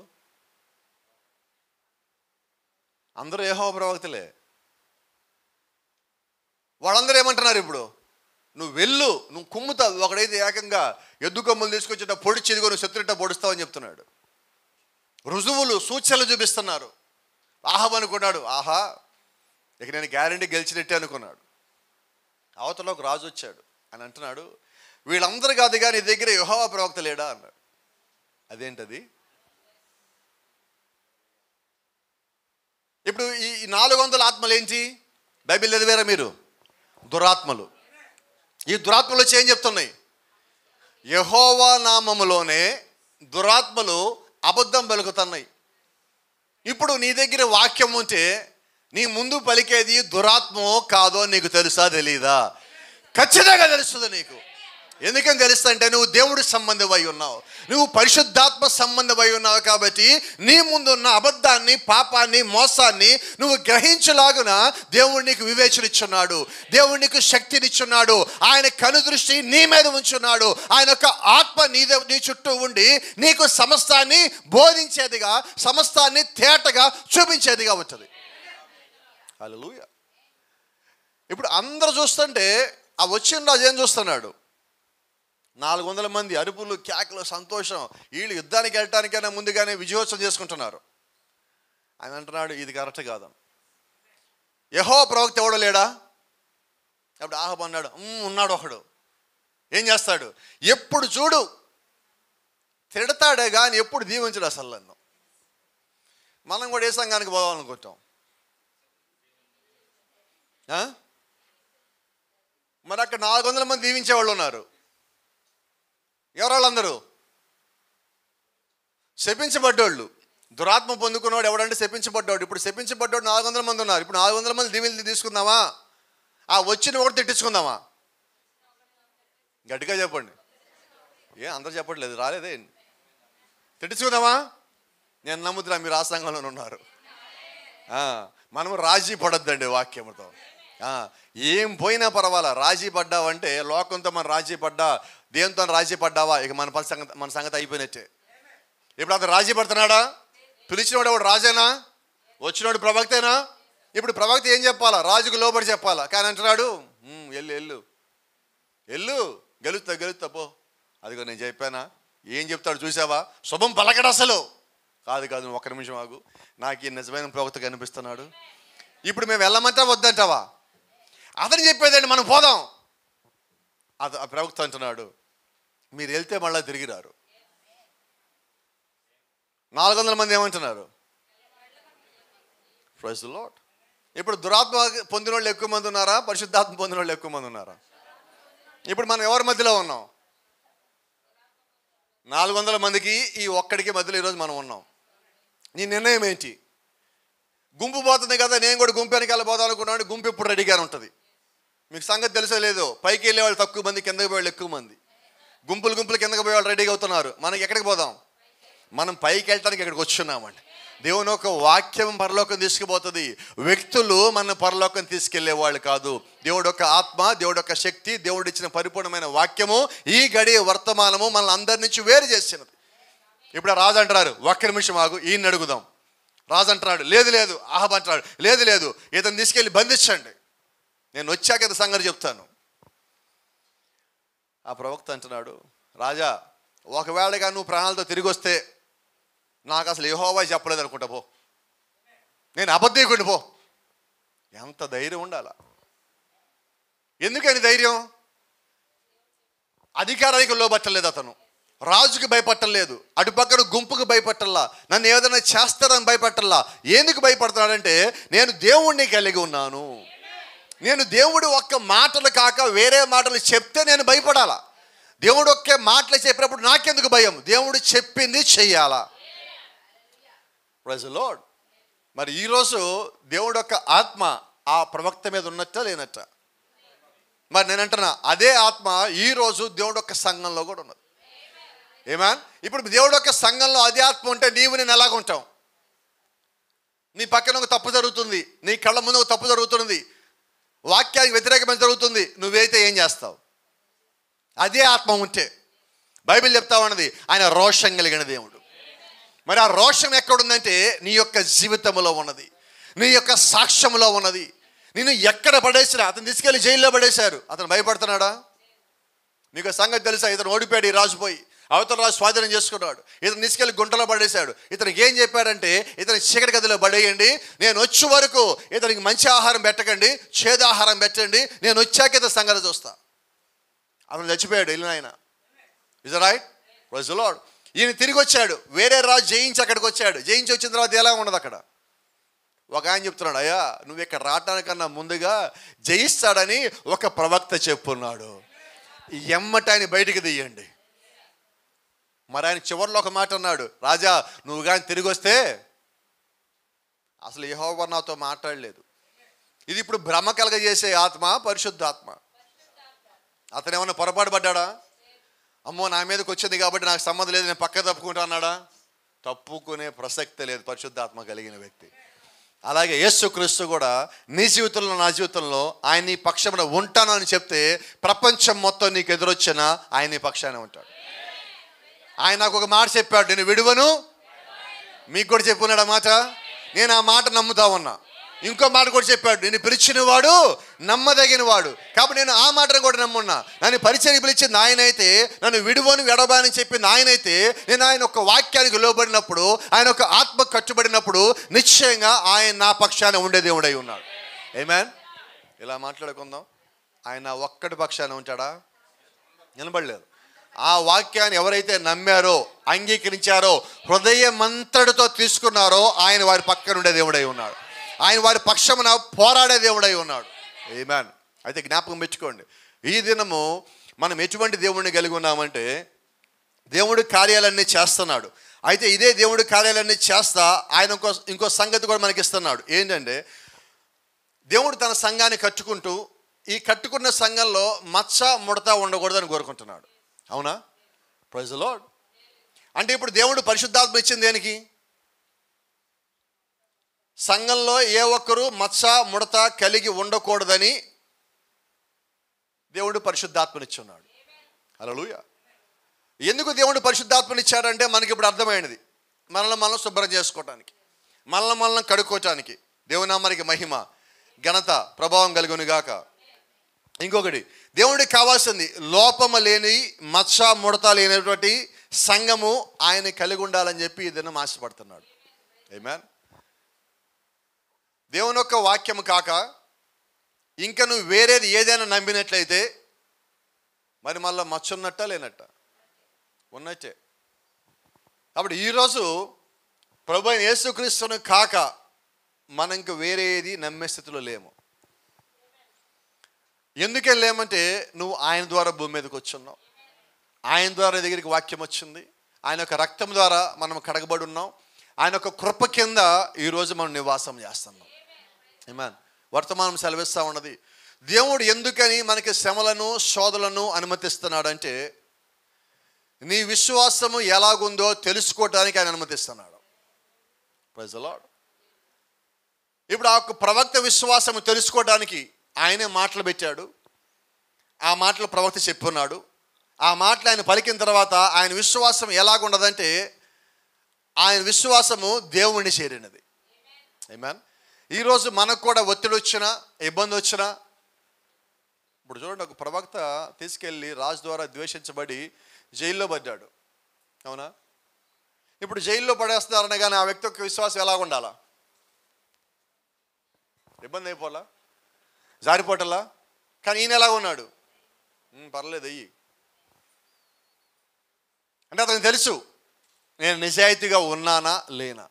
అందరూ యెహోవా ప్రవక్తలే. వాళ్ళందరూ ఏమంటున్నారు ఇప్పుడు? నువ్వు వెళ్ళు, నువ్వు కుమ్ముతావు. ఒకడైతే ఏకంగా ఎద్దు కొమ్ములు తీసుకొచ్చేట పొడి చెదిగో నువ్వు శత్రుట పొడుస్తావని చెప్తున్నాడు. రుజువులు, సూచనలు చూపిస్తున్నారు. ఆహాబు అనుకున్నాడు, ఆహా ఇక నేను గ్యారెంటీ గెలిచినట్టే అనుకున్నాడు. అవతల ఒక రాజు వచ్చాడు. అని అంటున్నాడు, వీళ్ళందరూ కాదుగా నీ దగ్గర యెహోవా ప్రవక్త లేడా అన్నాడు. అదేంటది? ఇప్పుడు ఈ 400 ఆత్మలు ఏంటి? బైబిల్ చదివారా మీరు? దురాత్మలు. ఈ దురాత్మలు వచ్చి ఏం చెప్తున్నాయి? యెహోవా నామములోనే దురాత్మలు అబద్ధం పలుకుతున్నాయి. ఇప్పుడు నీ దగ్గర వాక్యం ఉంటే నీ ముందు పలికేది దురాత్మో కాదో నీకు తెలుసా తెలీదా? ఖచ్చితంగా తెలుస్తుంది నీకు. ఎందుకని తెలుస్తుంటే నువ్వు దేవుడి సంబంధమై ఉన్నావు, నువ్వు పరిశుద్ధాత్మ సంబంధమై ఉన్నావు. కాబట్టి నీ ముందున్న అబద్ధాన్ని, పాపాన్ని, మోసాన్ని నువ్వు గ్రహించలాగున దేవుడు నీకు వివేచనిచ్చున్నాడు, దేవుడు నీకు శక్తినిచ్చున్నాడు, ఆయన కనుదృష్టి నీ మీద ఉంచున్నాడు. ఆయన యొక్క ఆత్మ నీ చుట్టూ ఉండి నీకు సమస్తాన్ని బోధించేదిగా, సమస్తాన్ని తేటగా చూపించేదిగా ఉంటుంది. హల్లెలూయా. ఇప్పుడు అందరూ చూస్తుంటే ఆ వచ్చిన రాజు ఏం చూస్తున్నాడు? 400 మంది అరుపులు, కేకలు, సంతోషం. వీళ్ళు యుద్ధానికి వెళ్ళటానికైనా ముందుగానే విజయోత్సవం చేసుకుంటున్నారు. ఆయన అంటున్నాడు ఇది కరెక్ట్ కాదని. యెహోవా ప్రవక్త ఎవడో లేడా? అప్పుడు ఆహాబు అన్నాడు, ఉన్నాడు ఒకడు. ఏం చేస్తాడు? ఎప్పుడు చూడు తిడతాడే కానీ ఎప్పుడు దీవించడు అసలు నన్ను. మనం కూడా ఏ సంఘానికి పోవాలనుకుంటాం? మరి అక్కడ 400 మంది దీవించే వాళ్ళు ఉన్నారు. ఎవరు వాళ్ళందరూ? శపించబడ్డోళ్ళు. దురాత్మ పొందుకున్నవాడు ఎవడంటే శపించబడ్డాడు. ఇప్పుడు శపించబడ్డాడు 400 మంది ఉన్నారు. ఇప్పుడు 400 మంది దీవెనలు తీసుకుందామా? ఆ వచ్చిన కూడా తిట్టించుకుందామా? గట్టిగా చెప్పండి. అందరూ చెప్పట్లేదు, రాలేదే. తిట్టించుకుందామా? నేను నమ్ముతున్నా మీరు ఆ సంఘంలో ఉన్నారు. మనం రాజీ పడొద్దండి వాక్యముతో. ఏం పోయినా పర్వాలా, రాజీ పడ్డావంటే లోకంతో మనం రాజీ పడ్డా, దేవునితో రాజీ పడ్డావా, ఇక మన సంగతి అయిపోయినట్టే. ఇప్పుడు అతను రాజీ పడుతున్నాడా? పిలిచినవాడు ఎవడు? రాజేనా? వచ్చినవాడు ప్రవక్తేనా? ఇప్పుడు ప్రవక్త ఏం చెప్పాలా? రాజుకు లోబడి చెప్పాలా. కానీ అంటున్నాడు, ఎల్లు గెలుస్తా పో. అదిగో నేను చెప్పానా? ఏం చెప్తాడు చూసావా? శుభం పలకడు అసలు. కాదు ఒక్క నిమిషం ఆగు, నాకు ఈ నిజమైన ప్రవక్త కనిపిస్తున్నాడు. ఇప్పుడు మేము వెళ్ళమంటా వద్దంటావా? అతను చెప్పేదండి, మనం పోదాం. ఆ ప్రవక్త అంటున్నాడు, మీరు వెళ్తే మళ్ళీ తిరిగి రారు. 400 మంది ఏమంటున్నారు? Praise the Lord. ఇప్పుడు దురాత్మ పొందిన వాళ్ళు ఎక్కువ మంది ఉన్నారా? పరిశుద్ధాత్మ పొందిన వాళ్ళు ఎక్కువ మంది ఉన్నారా? ఇప్పుడు మనం ఎవరి మధ్యలో ఉన్నాం? 400 మందికి ఈ ఒక్కడికి మధ్యలో ఈరోజు మనం ఉన్నాం. నీ నిర్ణయం ఏంటి? గుంపు పోతుంది కదా, నేను కూడా గుంపు వెనకాల పోదాం అనుకున్నాను. గుంపు ఇప్పుడు రెడీగానే ఉంటుంది. మీకు సంగతి తెలుసో లేదో, పైకి వెళ్ళే వాళ్ళు తక్కువ మంది, కిందకి పోయే వాళ్ళు ఎక్కువ మంది. గుంపులు కిందకి పోయే వాళ్ళు రెడీగా అవుతున్నారు. మనకి ఎక్కడికి పోదాం? మనం పైకి వెళ్ళటానికి ఇక్కడికి వచ్చున్నామండి. దేవుని ఒక వాక్యం పరలోకం తీసుకుపోతుంది. వ్యక్తులు మన పరలోకం తీసుకెళ్లే వాళ్ళు కాదు. దేవుడు ఒక ఆత్మ, దేవుడు ఒక శక్తి, దేవుడు ఇచ్చిన పరిపూర్ణమైన వాక్యము ఈ గడియ వర్తమానము మనల్ని అందరి నుంచి వేరు చేసినది. ఇప్పుడు రాజు అంటున్నారు, ఒక్క నిమిషం ఆగు, ఈయన్ని అడుగుదాం. రాజు అంటున్నాడు, లేదు. ఆహబ్ అంటున్నాడు, లేదు, ఇతను తీసుకెళ్ళి బంధించండి, నేను వచ్చాక ఇతని సంగతి చెప్తాను. ఆ ప్రవక్త అంటున్నాడు, రాజా, ఒకవేళగా నువ్వు ప్రాణాలతో తిరిగి వస్తే నాకు అసలు యెహోవా చెప్పలేదు అనుకుంటా పో, నేను అబద్ధీకుడిని పో. ఎంత ధైర్యం ఉండాలా? ఎందుకని ధైర్యం? అధికారానికి లోబట్టలేదు అతను, రాజుకి భయపట్టలేదు, అటుపక్కన గుంపుకు భయపట్టల్లా, నన్ను ఏదైనా చేస్తారని భయపట్టల్లా. ఎందుకు భయపడుతున్నాడంటే, నేను దేవుణ్ణి కలిగి ఉన్నాను. నేను దేవుడు ఒక్క మాటలు కాక వేరే మాటలు చెప్తే నేను భయపడాలా? దేవుడు ఒక్క మాటలు చెప్పినప్పుడు నాకెందుకు భయం? దేవుడు చెప్పింది చెయ్యాలా. Praise the Lord. మరి ఈరోజు దేవుడు యొక్క ఆత్మ ఆ ప్రవక్త మీద ఉన్నట్ట లేనట్ట? మరి నేను అంటున్నా, అదే ఆత్మ ఈరోజు దేవుడు యొక్క సంఘంలో కూడా ఉన్నది. ఏమాన్? ఇప్పుడు దేవుడు యొక్క సంఘంలో అదే ఆత్మ ఉంటే నీవు నేను ఎలాగ ఉంటావు? నీ పక్కన ఒక తప్పు జరుగుతుంది, నీ కళ్ళ ముందు ఒక తప్పు జరుగుతుంది, వాక్యానికి వ్యతిరేకమైన జరుగుతుంది, నువ్వైతే ఏం చేస్తావు? అదే ఆత్మ ఉంటే. బైబిల్ చెప్తా ఉన్నది, ఆయన రోషం కలిగిన దేవుడు. మరి ఆ రోషం ఎక్కడుందంటే నీ యొక్క జీవితంలో ఉన్నది, నీ యొక్క సాక్ష్యంలో ఉన్నది. నిన్ను ఎక్కడ పడేసినా, అతను తీసుకెళ్ళి జైల్లో పడేశారు, అతను భయపడుతున్నాడా? మీకు సంగతి తెలుసా? ఇతను ఓడిపోయాడు, ఈ రాజు పోయి అవతల రాజు స్వాధీనం చేసుకున్నాడు. ఇతను తీసుకెళ్ళి గుంటలో పడేశాడు. ఇతనికి ఏం చెప్పాడంటే, ఇతని చీకటి గదిలో పడేయండి, నేను వచ్చే వరకు ఇతనికి మంచి ఆహారం పెట్టకండి, చేదు ఆహారం పెట్టండి, నేను వచ్చాక ఇతని సంగతి చూస్తా. అతను చచ్చిపోయాడు, వెళ్ళిన ఆయన. Is right? Praise the Lord. ఈయన తిరిగి వచ్చాడు, వేరే రాజు జయించి అక్కడికి వచ్చాడు. జయించి వచ్చిన తర్వాత ఎలా ఉండదు అక్కడ? ఒక ఆయన చెప్తున్నాడు, అయ్యా నువ్వు ఇక్కడ రావటానికన్నా ముందుగా జయిస్తాడని ఒక ప్రవక్త చెప్పున్నాడు, ఎమ్మట ఆయన బయటికి తీయండి. మరి ఆయన చివరిలో ఒక మాట అన్నాడు, రాజా నువ్వు కానీ తిరిగి వస్తే, అసలు యెహోవా నాతో మాట్లాడలేదు. ఇది ఇప్పుడు భ్రమ కలగజేసే ఆత్మ, పరిశుద్ధాత్మ. అతను ఏమన్నా పొరపాటు పడ్డాడా? అమ్మో నా మీదకి వచ్చింది కాబట్టి నాకు సంబంధం లేదు, నేను పక్క తప్పుకుంటా అన్నాడా? తప్పుకునే ప్రసక్తి లేదు పరిశుద్ధాత్మ కలిగిన వ్యక్తి. అలాగే యేసుక్రీస్తు కూడా నీ జీవితంలో నా జీవితంలో ఆయన నీ పక్షాన ఉంటాను అని చెప్తే, ప్రపంచం మొత్తం నీకు ఎదురొచ్చినా ఆయన నీ పక్షానే ఉంటాడు. ఆయన నాకు ఒక మాట చెప్పాడు, నేను విడువను. మీకు కూడా చెప్పున్నాడు ఆ మాట, నేను ఆ మాట నమ్ముతా ఉన్నా. ఇంకో మాట కూడా చెప్పాడు, నేను పిలిచిన వాడు నమ్మదగిన వాడు, కాబట్టి నేను ఆ మాటను కూడా నమ్మున్నా. నన్ను పరిచయం పిలిచింది ఆయన అయితే, నన్ను విడువను ఎడబాని చెప్పింది ఆయన అయితే, నేను ఆయన ఒక వాక్యానికి లోబడినప్పుడు, ఆయన ఒక ఆత్మ కట్టుబడినప్పుడు నిశ్చయంగా ఆయన నా పక్షాన ఉండే దేవుడై ఉన్నాడు. ఆమేన్. ఇలా మాట్లాడుకుందాం. ఆయన ఒక్కడి పక్షాన ఉంటాడా? నిలబడలేదు. ఆ వాక్యాన్ని ఎవరైతే నమ్మారో, అంగీకరించారో, హృదయమంతటితో తీసుకున్నారో, ఆయన వారి పక్కన ఉండే దేవుడై ఉన్నాడు. ఆయన వారి పక్షమున పోరాడే దేవుడై ఉన్నాడు. ఆమేన్. అయితే జ్ఞాపకం పెట్టుకోండి, ఈ దినము మనం ఎటువంటి దేవుడిని కలిగి ఉన్నామంటే, దేవుడి కార్యాలన్నీ చేస్తున్నాడు. అయితే ఇదే దేవుడి కార్యాలన్నీ చేస్తా ఆయన ఇంకో సంగతి కూడా మనకి ఇస్తున్నాడు. ఏంటంటే, దేవుడు తన సంఘాన్ని కట్టుకుంటూ, ఈ కట్టుకున్న సంఘంలో మచ్చ ముడత ఉండకూడదని కోరుకుంటున్నాడు. అవునా? Praise the Lord. అంటే ఇప్పుడు దేవుడు పరిశుద్ధాత్మ ఇచ్చింది దేనికి? సంఘంలో ఏ ఒక్కరు మచ్చ ముడత కలిగి ఉండకూడదని దేవుడు పరిశుద్ధాత్మనిచ్చున్నాడు. హల్లెలూయా. ఎందుకు దేవుడు పరిశుద్ధాత్మనిచ్చాడంటే మనకి ఇప్పుడు అర్థమైనది. మనల్ని మనం శుభ్రం చేసుకోవటానికి, మనల్ని కడుక్కోవటానికి. దేవుని నామానికి మహిమ ఘనత ప్రభావం కలుగునుగాక. ఇంకొకటి, దేవుడికి కావాల్సింది లోపము లేని మచ్చ ముడత లేనటువంటి సంఘము ఆయన కలిగి ఉండాలని చెప్పి ఈ దినం ఆశపడుతున్నాడు. ఆమేన్. దేవుని యొక్క వాక్యము కాక ఇంకా నువ్వు వేరేది ఏదైనా నమ్మినట్లయితే మరి మళ్ళీ మచ్చ ఉన్నట్ట లేనట్ట? ఉన్నట్టే. కాబట్టి ఈరోజు ప్రభువైన యేసుక్రీస్తును కాక మనం ఇంక వేరేది నమ్మే స్థితిలో లేము. ఎందుకే లేమంటే నువ్వు ఆయన ద్వారా భూమి మీదకి వచ్చున్నావు, ఆయన ద్వారా దగ్గరికి వాక్యం వచ్చింది, ఆయన యొక్క రక్తం ద్వారా మనం కడగబడి ఉన్నాం, ఆయన యొక్క కృప కింద ఈరోజు మనం నివాసం చేస్తున్నాం. ఆమేన్. వర్తమానం సెలవిస్తూ ఉన్నది, దేవుడు ఎందుకని మనకి శ్రమలను శోధనలను అనుమతిస్తున్నాడంటే నీ విశ్వాసము ఎలాగుందో తెలుసుకోవడానికి ఆయన అనుమతిస్తున్నాడు. Praise the Lord. ఇప్పుడు ఆ ప్రవక్త విశ్వాసము తెలుసుకోవడానికి ఆయనే మాటలు పెట్టాడు. ఆ మాటలు ప్రవక్త చెప్పున్నాడు. ఆ మాటలు ఆయన పలికిన తర్వాత ఆయన విశ్వాసం ఎలాగుండదంటే ఆయన విశ్వాసము దేవుణ్ణి చేరినది. ఆమేన్. ఈరోజు మనకు కూడా ఒత్తిడి వచ్చినా ఇబ్బంది వచ్చినా, ఇప్పుడు చూడండి, ఒక ప్రవక్త తీసుకెళ్ళి రాజు ద్వారా ద్వేషించబడి జైల్లో పడ్డాడు. అవునా? ఇప్పుడు జైల్లో పడేస్తున్నారనే కానీ ఆ వ్యక్తి యొక్క విశ్వాసం ఎలాగ ఉండాలా? ఇబ్బంది అయిపోలా, జారిపోటలా. కానీ ఈయన ఎలాగ ఉన్నాడు? పర్లేదు అయ్యి అంటే అతనికి తెలుసు నేను నిజాయితీగా ఉన్నానా లేనా,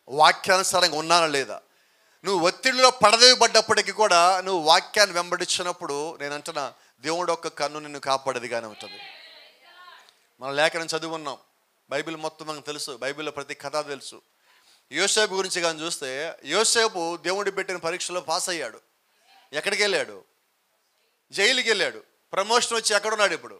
వాక్యానుసారంగా ఉన్నానా లేదా. నువ్వు ఒత్తిడిలో పడదేయబడ్డప్పటికీ కూడా నువ్వు వాక్యాన్ని వెంబడించినప్పుడు నేను అంటున్నా దేవుడు ఒక్క కన్ను నిన్ను కాపాడేదిగానే ఉంటుంది. మన లేఖనం చదువుకున్నాం, బైబిల్ మొత్తం మనకు తెలుసు, బైబిల్లో ప్రతి కథ తెలుసు. యోసేపు గురించి కానీ చూస్తే యోసేపు దేవుడు పెట్టిన పరీక్షలో పాస్ అయ్యాడు. ఎక్కడికి వెళ్ళాడు? జైలుకి వెళ్ళాడు. ప్రమోషన్ వచ్చి ఎక్కడున్నాడు? ఇప్పుడు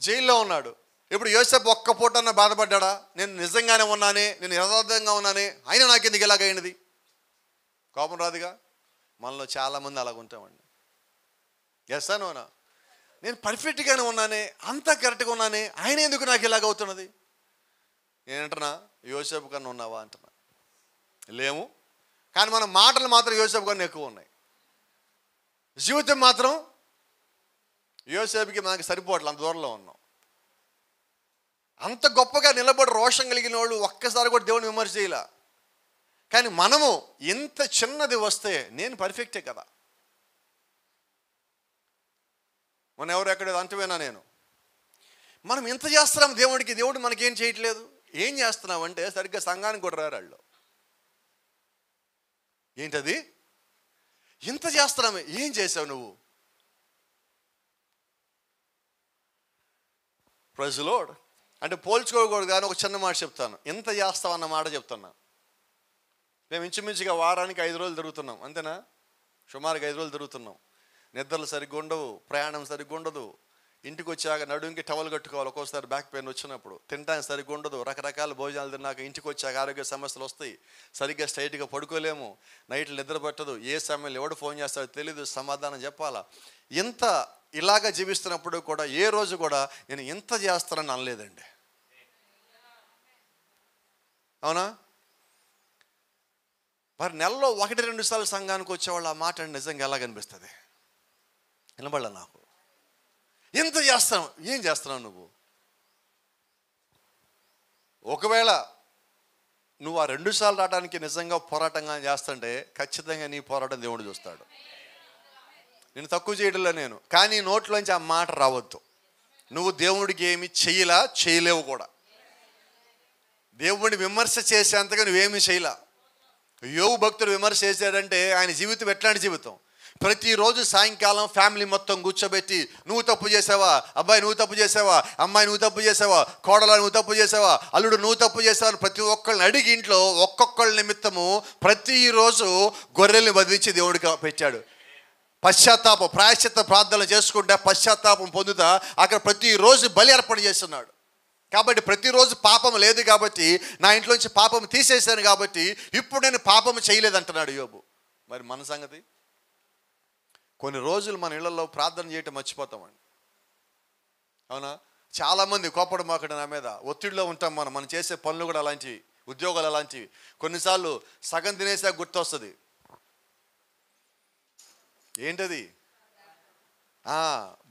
జైల్లో ఉన్నాడు. ఇప్పుడు యోసేపు ఒక్క పూటన్నా బాధపడ్డా? నేను నిజంగానే ఉన్నానే, నేను యథార్థంగా ఉన్నానే, అయినా నాకు ఎందుకు ఇలాగైనది? కోపం రాదుగా? మనలో చాలామంది అలాగ ఉంటామండి. ఎస్ అనోనా? నేను పర్ఫెక్ట్గానే ఉన్నానే, అంతా కరెక్ట్గా ఉన్నానే, ఆయన ఎందుకు నాకు ఇలాగవుతున్నది? నేనంటున్నా యోసేపు కన్నా ఉన్నావా అంటున్నా. లేము. కానీ మన మాటలు మాత్రం యోసేపు కన్నా ఎక్కువ ఉన్నాయి. జీవితం మాత్రం యోసేపుకి మనకి సరిపోవట్లేదు, అంత దూరంలో ఉన్నాం. అంత గొప్పగా నిలబడి రోషం కలిగిన వాళ్ళు ఒక్కసారి కూడా దేవుని విమర్శ చేయలే. కానీ మనము ఎంత చిన్నది వస్తే నేను పర్ఫెక్టే కదా. మనం ఎవరు ఎక్కడ అంటవేనా? నేను మనం ఎంత చేస్తున్నాం దేవుడికి, దేవుడు మనకేం చేయట్లేదు. ఏం చేస్తున్నామంటే సరిగ్గా సంఘానికి కూడా రారు వాళ్ళు. ఏంటది? ఇంత చేస్తున్నామే, ఏం చేసావు నువ్వు? Praise the Lord. అంటే పోల్చుకోకూడదు కానీ ఒక చిన్న మాట చెప్తాను. ఎంత చేస్తావన్న మాట చెప్తున్నా. మేము ఇంచుమించుగా వారానికి 5 రోజులు తిరుగుతున్నాం, అంతేనా? సుమారుగా 5 రోజులు తిరుగుతున్నాం. నిద్రలు సరిగ్గా ఉండవు, ప్రయాణం సరిగ్గా ఉండదు, ఇంటికి వచ్చాక నడుంకి టవల్ కట్టుకోవాలి, ఒక్కోసారి బ్యాక్ పెయిన్ వచ్చినప్పుడు, తినడానికి సరిగ్గా ఉండదు, రకరకాల భోజనాలు తిన్నాక ఇంటికి వచ్చాక ఆరోగ్య సమస్యలు వస్తాయి, సరిగ్గా స్ట్రైట్గా పడుకోలేము, నైట్లు నిద్ర పట్టదు, ఏ సమయంలో ఎవడు ఫోన్ చేస్తాడో తెలీదు, సమాధానం చెప్పాలా. ఇంత ఇలాగ జీవిస్తున్నప్పుడు కూడా ఏ రోజు కూడా నేను ఇంత చేస్తానని అనలేదండి. అవునా? మరి నెలలో 1-2 సార్లు సంఘానికి వచ్చేవాళ్ళు ఆ మాట నిజంగా ఎలా కనిపిస్తుంది? వినబడలే నాకు. ఎంత చేస్తావు? ఏం చేస్తున్నావు నువ్వు? ఒకవేళ నువ్వు ఆ 2 సార్లు రావడానికి నిజంగా పోరాటంగా చేస్తుంటే ఖచ్చితంగా నీ పోరాటం దేవుడు చూస్తాడు. నేను తక్కువ చేయడంలో నేను, కానీ నోట్లోంచి ఆ మాట రావద్దు. నువ్వు దేవుడికి ఏమి చేయలేవు కూడా. దేవుడిని విమర్శ చేసేంతగా నువ్వేమీ చేయలే. యోబు భక్తుడు విమర్శ చేశాడంటే ఆయన జీవితం ఎట్లాంటి జీవితం? ప్రతిరోజు సాయంకాలం ఫ్యామిలీ మొత్తం కూర్చోబెట్టి నువ్వు తప్పు చేసావా, అబ్బాయి నువ్వు తప్పు చేసావా, అమ్మాయి నువ్వు తప్పు చేసావా, కోడల నువ్వు తప్పు చేసావా, అల్లుడు నువ్వు తప్పు చేసావా, ప్రతి ఒక్కళ్ళని అడిగి ఇంట్లో ఒక్కొక్కళ్ళ నిమిత్తము ప్రతిరోజు గొర్రెల్ని వధించి దేవుడికి పెట్టాడు. పశ్చాత్తాపం, ప్రాయశ్చిత్త ప్రార్థనలు చేసుకుంటా పశ్చాత్తాపం పొందుతా అక్కడ ప్రతిరోజు బలి అర్పణ చేస్తున్నాడు. కాబట్టి ప్రతిరోజు పాపం లేదు కాబట్టి నా ఇంట్లోంచి పాపం తీసేశాను కాబట్టి ఇప్పుడు నేను పాపం చేయలేదంటున్నాడు యోబు. మరి మన సంగతి? కొన్ని రోజులు మన ఇళ్లలో ప్రార్థన చేయటం మర్చిపోతామండి. అవునా? చాలామంది కోపడమాకడ నా మీద, ఒత్తిడిలో ఉంటాం. మనం చేసే పనులు కూడా అలాంటివి, ఉద్యోగాలు అలాంటివి. కొన్నిసార్లు సగం తినేసా గుర్తొస్తుంది. ఏంటది?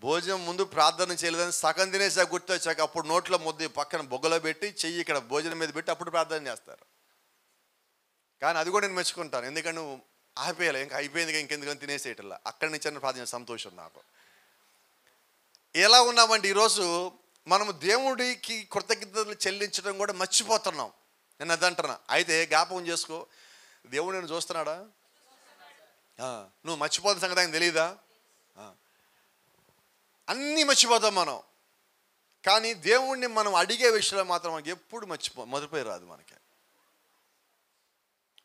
భోజనం ముందు ప్రార్థన చేయలేదని సగం తినేసా గుర్తొచ్చాక అప్పుడు నోట్లో ముద్ద పక్కన బొగ్గలో పెట్టి చెయ్యి ఇక్కడ భోజనం మీద పెట్టి అప్పుడు ప్రార్థన చేస్తారు. కానీ అది కూడా నేను మెచ్చుకుంటాను. ఎందుకంటే నువ్వు ఆపేయాలి, ఇంకా అయిపోయింది, ఇంకెందుకని తినేసేయటల్లా. అక్కడి నుంచి అన్న ప్రార్థన సంతోషం నాకు. ఎలా ఉన్నామంటే ఈరోజు మనము దేవుడికి కృతజ్ఞతలు చెల్లించడం కూడా మర్చిపోతున్నాం. నేను అదంటున్నా. అయితే జ్ఞాపకం చేసుకో, దేవుడు నేను చూస్తున్నాడా? నువ్వు మర్చిపోతున్న సంగతి ఆయన తెలియదా? అన్నీ మర్చిపోతాం మనం. కానీ దేవుణ్ణి మనం అడిగే విషయంలో మాత్రం మనకి ఎప్పుడు మొదటిపోయి రాదు మనకి.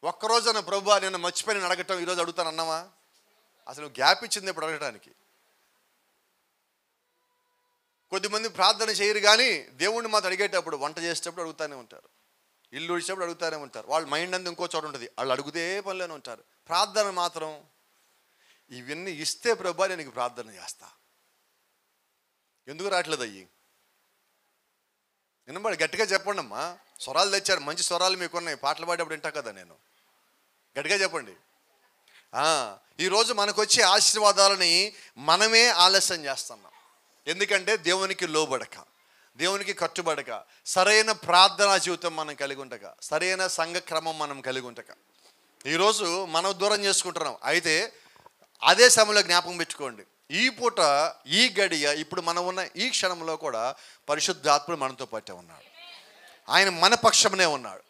ఒక్కరోజన ప్రభువా నేను మర్చిపోయి అడగటం ఈరోజు అడుగుతాను అన్నావా? అసలు గ్యాప్ ఇచ్చింది ఇప్పుడు అడగటానికి. కొద్దిమంది ప్రార్థన చేయరు కానీ దేవుణ్ణి మాత్రం అడిగేటప్పుడు, వంట చేసేటప్పుడు అడుగుతూనే ఉంటారు, ఇల్లు ఉడిచేటప్పుడు అడుగుతూనే ఉంటారు. వాళ్ళ మైండ్ అంతా ఇంకో చోట ఉంటుంది, వాళ్ళు అడుగుతే పనిలోనే ఉంటారు. ప్రార్థన మాత్రం ఇవన్నీ ఇస్తే ప్రభువా నేను నీకు ప్రార్థన చేస్తా. ఎందుకు రావట్లేదు అయ్యి? వినబడి గట్టిగా చెప్పండి అమ్మా. స్వరాలు తెచ్చారు, మంచి స్వరాలు మీకున్నాయి, పాటలు పాడేప్పుడు వింటా కదా నేను. గట్టిగా చెప్పండి. ఈరోజు మనకు వచ్చే ఆశీర్వాదాలని మనమే ఆలస్యం చేస్తున్నాం. ఎందుకంటే దేవునికి లోబడక, దేవునికి కట్టుబడక, సరైన ప్రార్థనా జీవితం మనం కలిగి ఉండక, సరైన సంఘక్రమం మనం కలిగి ఉండక ఈరోజు మనం దూరం చేసుకుంటున్నాం. అయితే అదే సమయంలో జ్ఞాపకం పెట్టుకోండి, ఈ పూట, ఈ గడియ, ఇప్పుడు మనం ఉన్న ఈ క్షణంలో కూడా పరిశుద్ధాత్ముడు మనతో పాటే ఉన్నాడు. ఆయన మన పక్షమనే ఉన్నాడు.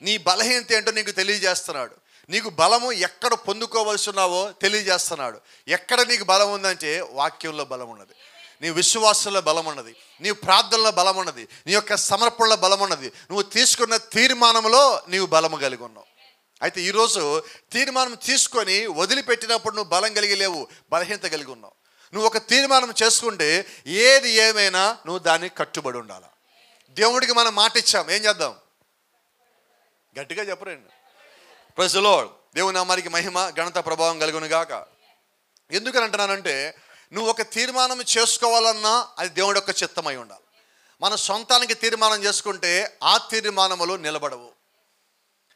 నీ బలహీనత ఏంటో నీకు తెలియజేస్తున్నాడు. నీకు బలము ఎక్కడ పొందుకోవలసి ఉన్నావో తెలియజేస్తున్నాడు. ఎక్కడ నీకు బలం ఉందంటే వాక్యంలో బలం ఉన్నది, నీ విశ్వాసంలో బలం ఉన్నది, నీ ప్రార్థనలో బలం ఉన్నది, నీ యొక్క సమర్పణలో బలం ఉన్నది, నువ్వు తీసుకున్న తీర్మానంలో నీవు బలము కలిగి ఉన్నావు. అయితే ఈరోజు తీర్మానం తీసుకొని వదిలిపెట్టినప్పుడు నువ్వు బలం కలిగి లేవు, బలహీనత కలిగి ఉన్నావు. నువ్వు ఒక తీర్మానం చేసుకుంటే ఏది ఏమైనా నువ్వు దానికి కట్టుబడి ఉండాలి. దేవుడికి మనం మాట ఇచ్చాం, ఏం చేద్దాం? గట్టిగా చెప్పరండి. Praise the Lord. దేవుని నామానికి మహిమ ఘనత ప్రభావం కలుగును గాక. ఎందుకని అంటున్నానంటే, నువ్వు ఒక తీర్మానం చేసుకోవాలన్నా అది దేవుడి యొక్క చిత్తమై ఉండాలి. మన సొంతానికి తీర్మానం చేసుకుంటే ఆ తీర్మానములు నిలబడవు.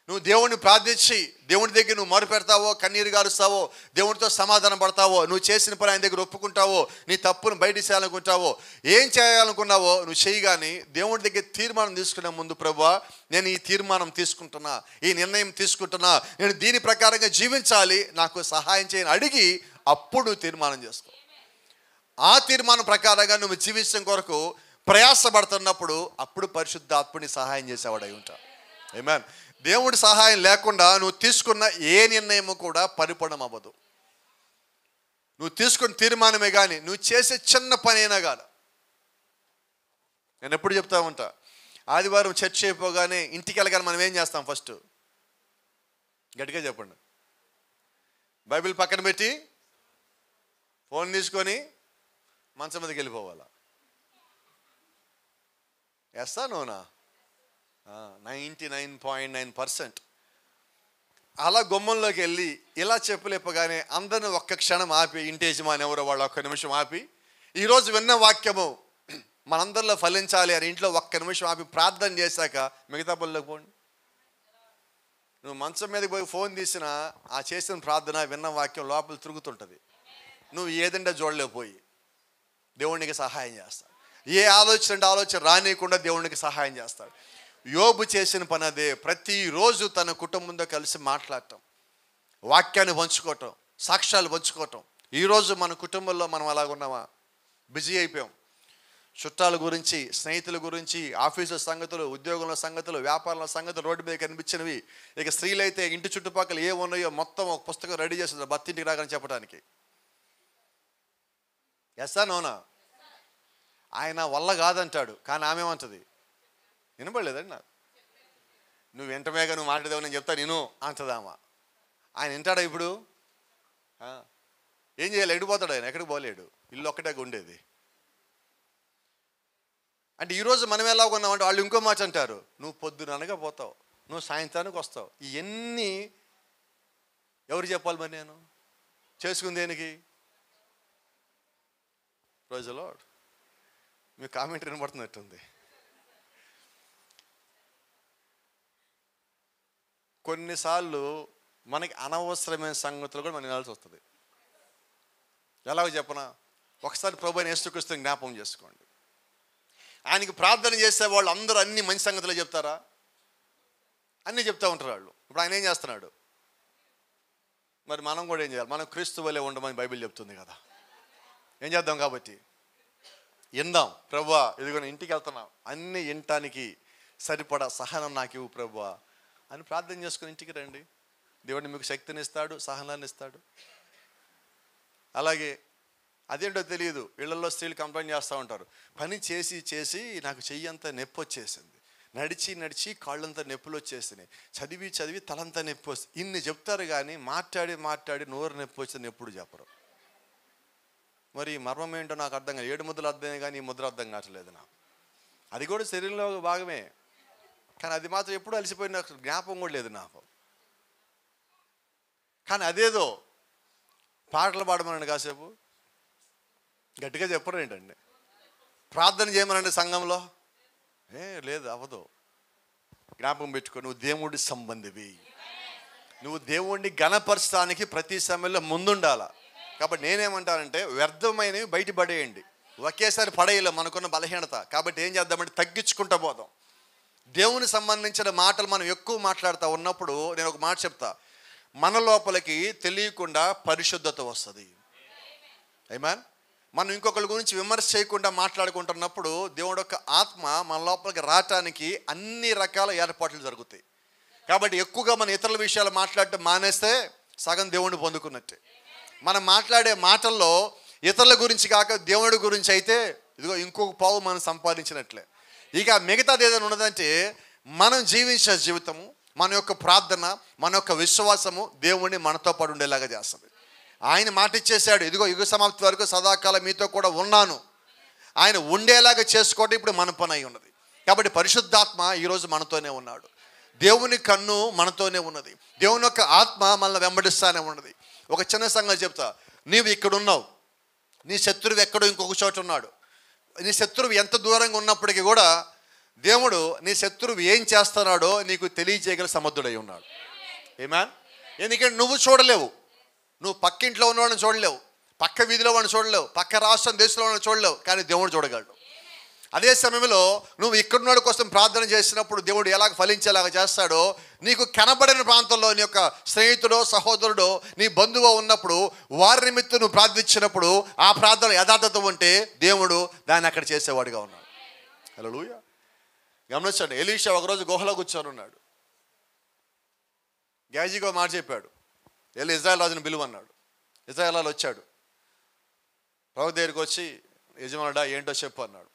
నువ్వు దేవుడిని ప్రార్థించి దేవుడి దగ్గర నువ్వు మొర పెడతావో, కన్నీరు గారుస్తావో, దేవుడితో సమాధానం పడతావో, నువ్వు చేసిన పని ఆయన దగ్గర ఒప్పుకుంటావో, నీ తప్పును బయట చేయాలనుకుంటావో, ఏం చేయాలనుకున్నావో నువ్వు చేయగాని దేవుడి దగ్గర తీర్మానం తీసుకునే ముందు, ప్రభువా నేను ఈ తీర్మానం తీసుకుంటున్నా, ఈ నిర్ణయం తీసుకుంటున్నా, నేను దీని ప్రకారంగా జీవించాలి, నాకు సహాయం చేయని అడిగి అప్పుడు నువ్వు తీర్మానం చేసుకో. ఆ తీర్మానం ప్రకారంగా నువ్వు జీవించడం కొరకు ప్రయాసపడుతున్నప్పుడు అప్పుడు పరిశుద్ధాత్ముని సహాయం చేసేవాడై ఉంటావు. ఆమేన్. దేవుడి సహాయం లేకుండా నువ్వు తీసుకున్న ఏ నిర్ణయము కూడా పరిపూర్ణం అవ్వదు. నువ్వు తీసుకున్న తీర్మానమే కానీ, నువ్వు చేసే చిన్న పని అయినా కాదు. నేను ఎప్పుడు చెప్తా ఉంటా, ఆదివారం చర్చ్ అయిపోగానే ఇంటికి వెళ్ళగానే మనం ఏం చేస్తాం? ఫస్ట్ గట్టిగా చెప్పండి. బైబిల్ పక్కన పెట్టి ఫోన్ తీసుకొని మంచం మీదకి వెళ్ళిపోవాలా? ఎస్తా నోనా? 99.9%. అలా గుమ్మంలోకి వెళ్ళి ఇలా చెప్పులేపగానే అందరిని ఒక్క క్షణం ఆపి, ఇంటి యజమాని ఎవరో వాళ్ళు ఒక్క నిమిషం ఆపి, ఈరోజు విన్న వాక్యము మనందరిలో ఫలించాలి అని ఇంట్లో ఒక్క నిమిషం ఆపి ప్రార్థన చేశాక మిగతా పనులకు పోండి. నువ్వు మంచం మీదకి పోయి ఫోన్ తీసినా ఆ చేసిన ప్రార్థన, విన్న వాక్యం లోపల తిరుగుతుంటుంది. నువ్వు ఏదంటే చూడలేకపోయి దేవునికి సహాయం చేస్తాడు. ఏ ఆలోచన రానియకుండా దేవునికి సహాయం చేస్తాడు. యోబు చేసిన పని అదే. ప్రతిరోజు తన కుటుంబంతో కలిసి మాట్లాడటం, వాక్యాన్ని పంచుకోవటం, సాక్ష్యాలు పంచుకోవటం. ఈరోజు మన కుటుంబంలో మనం అలాగున్నామా? బిజీ అయిపోయాం. చుట్టాల గురించి, స్నేహితుల గురించి, ఆఫీసుల సంగతులు, ఉద్యోగంలో సంగతులు, వ్యాపారాల సంగతులు, రోడ్డు మీద కనిపించినవి. ఇక స్త్రీలైతే ఇంటి చుట్టుపక్కల ఏ ఉన్నాయో మొత్తం ఒక పుస్తకం రెడీ చేస్తుంది భర్త ఇంటికి రాగానే చెప్పడానికి. ఎస్సా నోనా? ఆయన వల్ల కాదంటాడు, కానీ ఆమె ఏమంటుంది? వినపడలేదండి నాకు. నువ్వు వెంటనేగా నువ్వు మాట్లాడేదావు, నేను చెప్తా నేను అంటదామా? ఆయన వింటాడా ఇప్పుడు? ఏం చేయాలి? ఎడిపోతాడు ఆయన, ఎక్కడికి పోలేడు, ఇల్లు ఒక్కటే ఉండేది. అంటే ఈరోజు మనం ఎలా ఉన్నామంటే వాళ్ళు ఇంకో మాట అంటారు, నువ్వు పొద్దుననగా పోతావు, నువ్వు సాయంత్రానికి వస్తావు. ఇవన్నీ ఎవరు చెప్పాలి మరి? నేను చేసుకుంది దేనికి? Praise the Lord. మీ కామెంట్ వినబడుతున్నట్టుంది. కొన్నిసార్లు మనకి అనవసరమైన సంగతులు కూడా మనం వినాల్సి వస్తుంది. ఎలాగో చెప్పనా? ఒకసారి ప్రభువుని యేసుక్రీస్తుని జ్ఞాపకం చేసుకోండి. ఆయనకి ప్రార్థన చేసే వాళ్ళు అందరూ అన్ని మంచి సంగతులు చెప్తారా? అన్నీ చెప్తూ ఉంటారు వాళ్ళు. ఇప్పుడు ఆయన ఏం చేస్తున్నాడు? మరి మనం కూడా ఏం చేయాలి? మనం క్రీస్తు వలె ఉండమని బైబిల్ చెప్తుంది కదా. ఏం చేద్దాం? కాబట్టి విందాం. ప్రభువా ఇదిగో ఇంటికి వెళ్తున్నాం, అన్నీ వినటానికి సరిపడా సహనం నాకు ఇవ్వు ప్రభువా అని ప్రార్థన చేసుకుని ఇంటికి రండి. దేవుడు మీకు శక్తిని ఇస్తాడు, సహనాన్ని ఇస్తాడు. అలాగే అదేంటో తెలియదు, ఇళ్లలో స్త్రీలు కంప్లైంట్ చేస్తూ ఉంటారు, పని చేసి చేసి నాకు చెయ్యి అంతా నొప్పి వచ్చేసింది, నడిచి నడిచి కాళ్ళంతా నొప్పులు వచ్చేసినాయి, చదివి చదివి తలంతా నొప్పి వస్తుంది. ఇన్ని చెప్తారు కానీ మాట్లాడి మాట్లాడి నోరు నొప్పి వచ్చిందని ఎప్పుడు చెప్పరు. మరి మర్మం ఏంటో నాకు అర్థం కాదు. 7 ముద్రలు అర్థమే కానీ ఈ ముద్ర అర్థం కావట్లేదు నాకు. అది కూడా శరీరంలో భాగమే, కానీ అది మాత్రం ఎప్పుడు అలసిపోయిన జ్ఞాపకం కూడా లేదు నాకు. కానీ అదేదో పాటలు పాడమనండి, కాసేపు గట్టిగా చెప్పరు ఏంటండి, ప్రార్థన చేయమనండి సంఘంలో, లేదు అవ్వదు. జ్ఞాపకం పెట్టుకో, నువ్వు దేవుడి సంబంధివి, నువ్వు దేవుడిని ఘనపరచడానికి ప్రతి సమయంలో ముందుండాల. కాబట్టి నేనేమంటానంటే వ్యర్థమైనవి బయట పడేయండి, ఒకేసారి పడేయలే మనకున్న బలహీనత. కాబట్టి ఏం చేద్దామంటే తగ్గించుకుంటూ పోదాం. దేవుని సంబంధించిన మాటలు మనం ఎక్కువ మాట్లాడుతూ ఉన్నప్పుడు నేను ఒక మాట చెప్తా, మన లోపలికి తెలియకుండా పరిశుద్ధత వస్తుంది. ఆమేన్. మనం ఇంకొకరి గురించి విమర్శ చేయకుండా మాట్లాడుకుంటున్నప్పుడు దేవుడు యొక్క ఆత్మ మన లోపలికి రావటానికి అన్ని రకాల ఏర్పాట్లు జరుగుతాయి. కాబట్టి ఎక్కువగా మన ఇతరుల విషయాలు మాట్లాడటం మానేస్తే సగం దేవుడిని పొందుకున్నట్టే. మనం మాట్లాడే మాటల్లో ఇతరుల గురించి కాక దేవుడి గురించి అయితే ఇదిగో ఇంకొక పావు మనం సంపాదించినట్లే. ఇక మిగతాది ఏదైనా ఉన్నదంటే మనం జీవించే జీవితము, మన యొక్క ప్రార్థన, మన యొక్క విశ్వాసము దేవుణ్ణి మనతో పాటు ఉండేలాగా చేస్తుంది. ఆయన మాట ఇచ్చేసాడు, ఇదిగో యుగ సమాప్తి వరకు సదాకాలం మీతో కూడా ఉన్నాను. ఆయన ఉండేలాగా చేసుకోవడం ఇప్పుడు మన పని అయి ఉన్నది. కాబట్టి పరిశుద్ధాత్మ ఈరోజు మనతోనే ఉన్నాడు, దేవుని కన్ను మనతోనే ఉన్నది, దేవుని యొక్క ఆత్మ మనల్ని వెంబడిస్తానే ఉన్నది. ఒక చిన్న సంగతి చెప్తా, నీవు ఇక్కడ ఉన్నావు, నీ శత్రువు ఎక్కడో ఇంకొక చోట ఉన్నాడు. నీ శత్రువు ఎంత దూరంగా ఉన్నప్పటికీ కూడా దేవుడు నీ శత్రువు ఏం చేస్తున్నాడో నీకు తెలియజేయగల సమర్థుడై ఉన్నాడు. ఆమేన్. ఎందుకంటే నువ్వు చూడలేవు, నువ్వు పక్కింట్లో ఉన్నవాడిని చూడలేవు, పక్క వీధిలో వాడిని చూడలేవు, పక్క రాష్ట్రం దేశంలో వాడిని చూడలేవు, కానీ దేవుడు చూడగలడు. అదే సమయంలో నువ్వు ఇక్కడున్నవాడి కోసం ప్రార్థన చేసినప్పుడు దేవుడు ఎలాగ ఫలించేలాగా చేస్తాడో, నీకు కనబడిన ప్రాంతంలో నీ యొక్క స్నేహితుడో సహోదరుడో నీ బంధువు ఉన్నప్పుడు వారి నిమిత్తం నువ్వు ప్రార్థించినప్పుడు ఆ ప్రార్థన యథార్థత ఉంటే దేవుడు దాన్ని అక్కడ చేసేవాడిగా ఉన్నాడు. హల్లెలూయా. గమనించండి, ఎలీషా ఒకరోజు గుహలో కూర్చొని ఉన్నాడు. గ్యాజీగో మాట చెప్పాడు, వెళ్ళి ఇజ్రాయెల్ రాజుని పిలువన్నాడు. ఇజ్రాయెల్ రాజు వచ్చాడు, ప్రభు దగ్గరికి వచ్చి యజమానుడా ఏంటో చెప్పు అన్నాడు.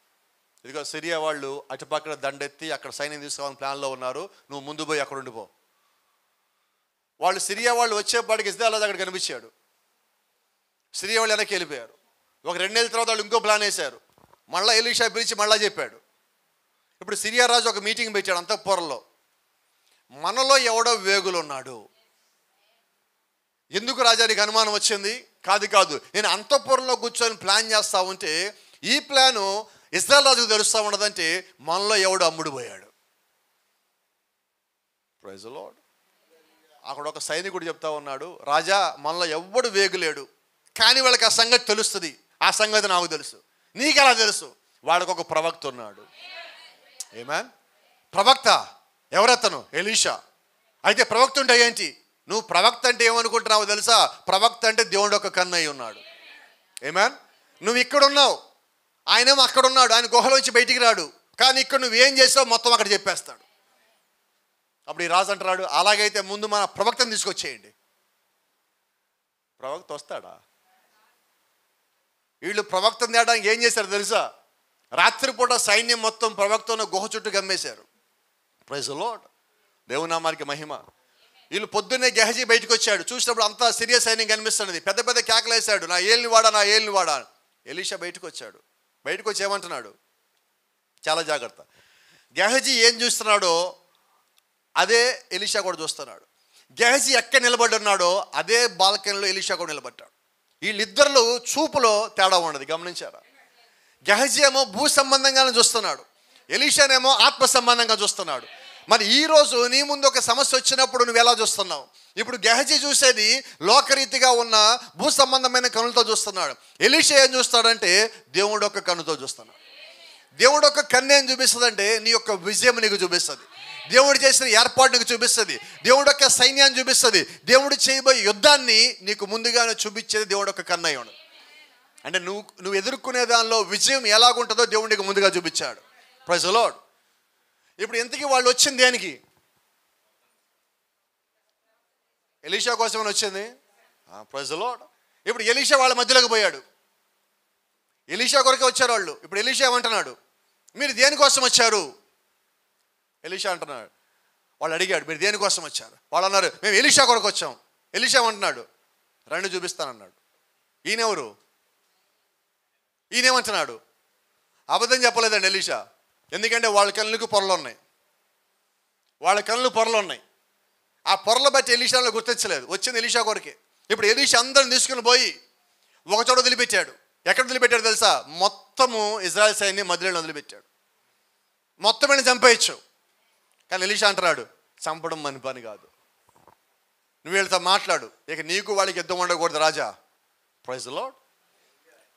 ఇదిగో సిరియా వాళ్ళు అటుపక్కన దండెత్తి అక్కడ సైన్యం తీసుకోవాలని ప్లాన్లో ఉన్నారు, నువ్వు ముందు పోయి అక్కడ ఉండిపో. వాళ్ళు సిరియా వాళ్ళు వచ్చేపాటికి ఇజ్రాయెల్ రాజు అక్కడ కనిపించాడు. సిరియా వాళ్ళు వెనక్కి వెళ్ళిపోయారు. ఒక 2 నెలల తర్వాత వాళ్ళు ఇంకో ప్లాన్ వేశారు. మళ్ళీ ఎలీషా పిలిచి మళ్ళీ చెప్పాడు. ఇప్పుడు సిరియా రాజు ఒక మీటింగ్ పెట్టాడు అంతఃపురంలో. మనలో ఎవడో వేగులు ఉన్నాడు. ఎందుకు రాజా నీకు అనుమానం వచ్చింది? కాదు, నేను అంతఃపురంలో కూర్చొని ప్లాన్ చేస్తా ఉంటే ఈ ప్లాను ఇజ్రాయెల్ రాజుకు తెలుస్తూ ఉన్నదంటే మనలో ఎవడు అమ్ముడు పోయాడు. Praise the Lord. అక్కడ ఒక సైనికుడు చెప్తా ఉన్నాడు, రాజా మనలో ఎవడు వేగులేడు, కానీ వాళ్ళకి ఆ సంగతి తెలుస్తుంది. ఆ సంగతి నాకు తెలుసు, నీకు ఎలా తెలుసు? వాడికి ఒక ప్రవక్త ఉన్నాడు. ఆమేన్. ప్రవక్త ఎవరతను? ఎలీషా. అయితే ప్రవక్త ఉంటే ఏంటి? నువ్వు ప్రవక్త అంటే ఏమనుకుంటున్నావు తెలుసా? ప్రవక్త అంటే దేవుడు ఒక కన్నయ్య ఉన్నాడు. ఆమేన్. నువ్వు ఇక్కడ ఉన్నావు, ఆయనేమో అక్కడ ఉన్నాడు, ఆయన గుహలోంచి బయటికి రాడు, కానీ ఇక్కడ నువ్వు ఏం చేసావు మొత్తం అక్కడ చెప్పేస్తాడు. అప్పుడు ఈ రాజు అంటున్నాడు, అలాగైతే ముందు మన ప్రవక్తను తీసుకొచ్చేయండి. ప్రవక్త వస్తాడా? వీళ్ళు ప్రవక్తను తేడానికి ఏం చేశారు తెలుసా? రాత్రిపూట సైన్యం మొత్తం ప్రవక్తను గుహ చుట్టూ గమ్మేశారు. Praise the Lord. దేవుని నామానికి మహిమ. వీళ్ళు పొద్దున్నే గెహజీ బయటకు వచ్చాడు. చూసినప్పుడు అంతా సిరియా సైన్యం కనిపిస్తున్నది. పెద్ద పెద్ద కేకలు వేశాడు, నా ఏలిని వాడా, నా ఏలిని వాడా. ఎలీషా బయటకు వచ్చాడు. బయటకు వచ్చి ఏమంటున్నాడు? చాలా జాగ్రత్త. గెహజీ ఏం చూస్తున్నాడో అదే ఎలీషా కూడా చూస్తున్నాడు. గెహజీ ఎక్కడ నిలబడి ఉన్నాడో అదే బాల్కనీలో ఎలీషా కూడా నిలబడ్డాడు. వీళ్ళిద్దరిలో చూపులో తేడా ఉన్నది, గమనించారా? గెహజీ ఏమో భూ సంబంధంగానే చూస్తున్నాడు, ఎలీషానేమో ఆత్మ సంబంధంగా చూస్తున్నాడు. మరి ఈరోజు నీ ముందు ఒక సమస్య వచ్చినప్పుడు నువ్వు ఎలా చూస్తున్నావు? ఇప్పుడు గెహజీ చూసేది లోకరీతిగా ఉన్న భూ సంబంధమైన కన్నులతో చూస్తున్నాడు. ఎలీషా ఏం చూస్తాడంటే దేవుడు యొక్క కన్నుతో చూస్తున్నాడు. దేవుడు యొక్క కన్ను ఏం చూపిస్తుందంటే నీ యొక్క విజయం నీకు చూపిస్తుంది, దేవుడు చేసిన ఏర్పాటు నీకు చూపిస్తుంది, దేవుడు యొక్క సైన్యాన్ని చూపిస్తుంది, దేవుడు చేయబోయే యుద్ధాన్ని నీకు ముందుగానే చూపించేది దేవుడు యొక్క కన్ను అయి ఉండదు. అంటే నువ్వు ఎదుర్కొనే దానిలో విజయం ఎలాగుంటుందో దేవుడు నీకు ముందుగా చూపించాడు. Praise the Lord. ఇప్పుడు ఇంతకీ వాళ్ళు వచ్చింది దేనికి? ఎలీషా కోసమని వచ్చింది. Praise the Lord. ఇప్పుడు ఎలీషా వాళ్ళ మధ్యలోకి పోయాడు, ఎలీషా కొరకే వచ్చారు వాళ్ళు. ఇప్పుడు ఎలీషా ఏమంటున్నాడు? మీరు దేనికోసం వచ్చారు? ఎలీషా అంటున్నాడు. వాళ్ళు అడిగాడు మీరు దేనికోసం వచ్చారు? వాళ్ళు అన్నారు మేము ఎలీషా కొరకు వచ్చాం. ఎలీషా అంటున్నాడు రండి చూపిస్తానన్నాడు. ఈయనెవరు? ఈయనేమంటున్నాడు? అబద్ధం చెప్పలేదండి ఎలీషా. ఎందుకంటే వాళ్ళ కళ్ళకు పొరలు ఉన్నాయి, వాళ్ళ కళ్ళు పొరలు ఉన్నాయి. ఆ పొరలు బట్టి ఎలీషాలో గుర్తించలేదు, వచ్చింది ఎలీషా కొరకే. ఇప్పుడు ఎలీషా అందరిని తీసుకుని పోయి ఒక చోట వదిలిపెట్టాడు. ఎక్కడ వదిలిపెట్టాడు తెలుసా? మొత్తము ఇజ్రాయెల్ సైన్యం మధ్యలో వదిలిపెట్టాడు. మొత్తమైన చంపేయచ్చు. కానీ ఎలీషా అంటున్నాడు చంపడం మన పని కాదు, నువ్వు వీళ్ళతో మాట్లాడు, ఇక నీకు వాళ్ళకి యుద్ధం ఉండకూడదు రాజా. Praise the lord.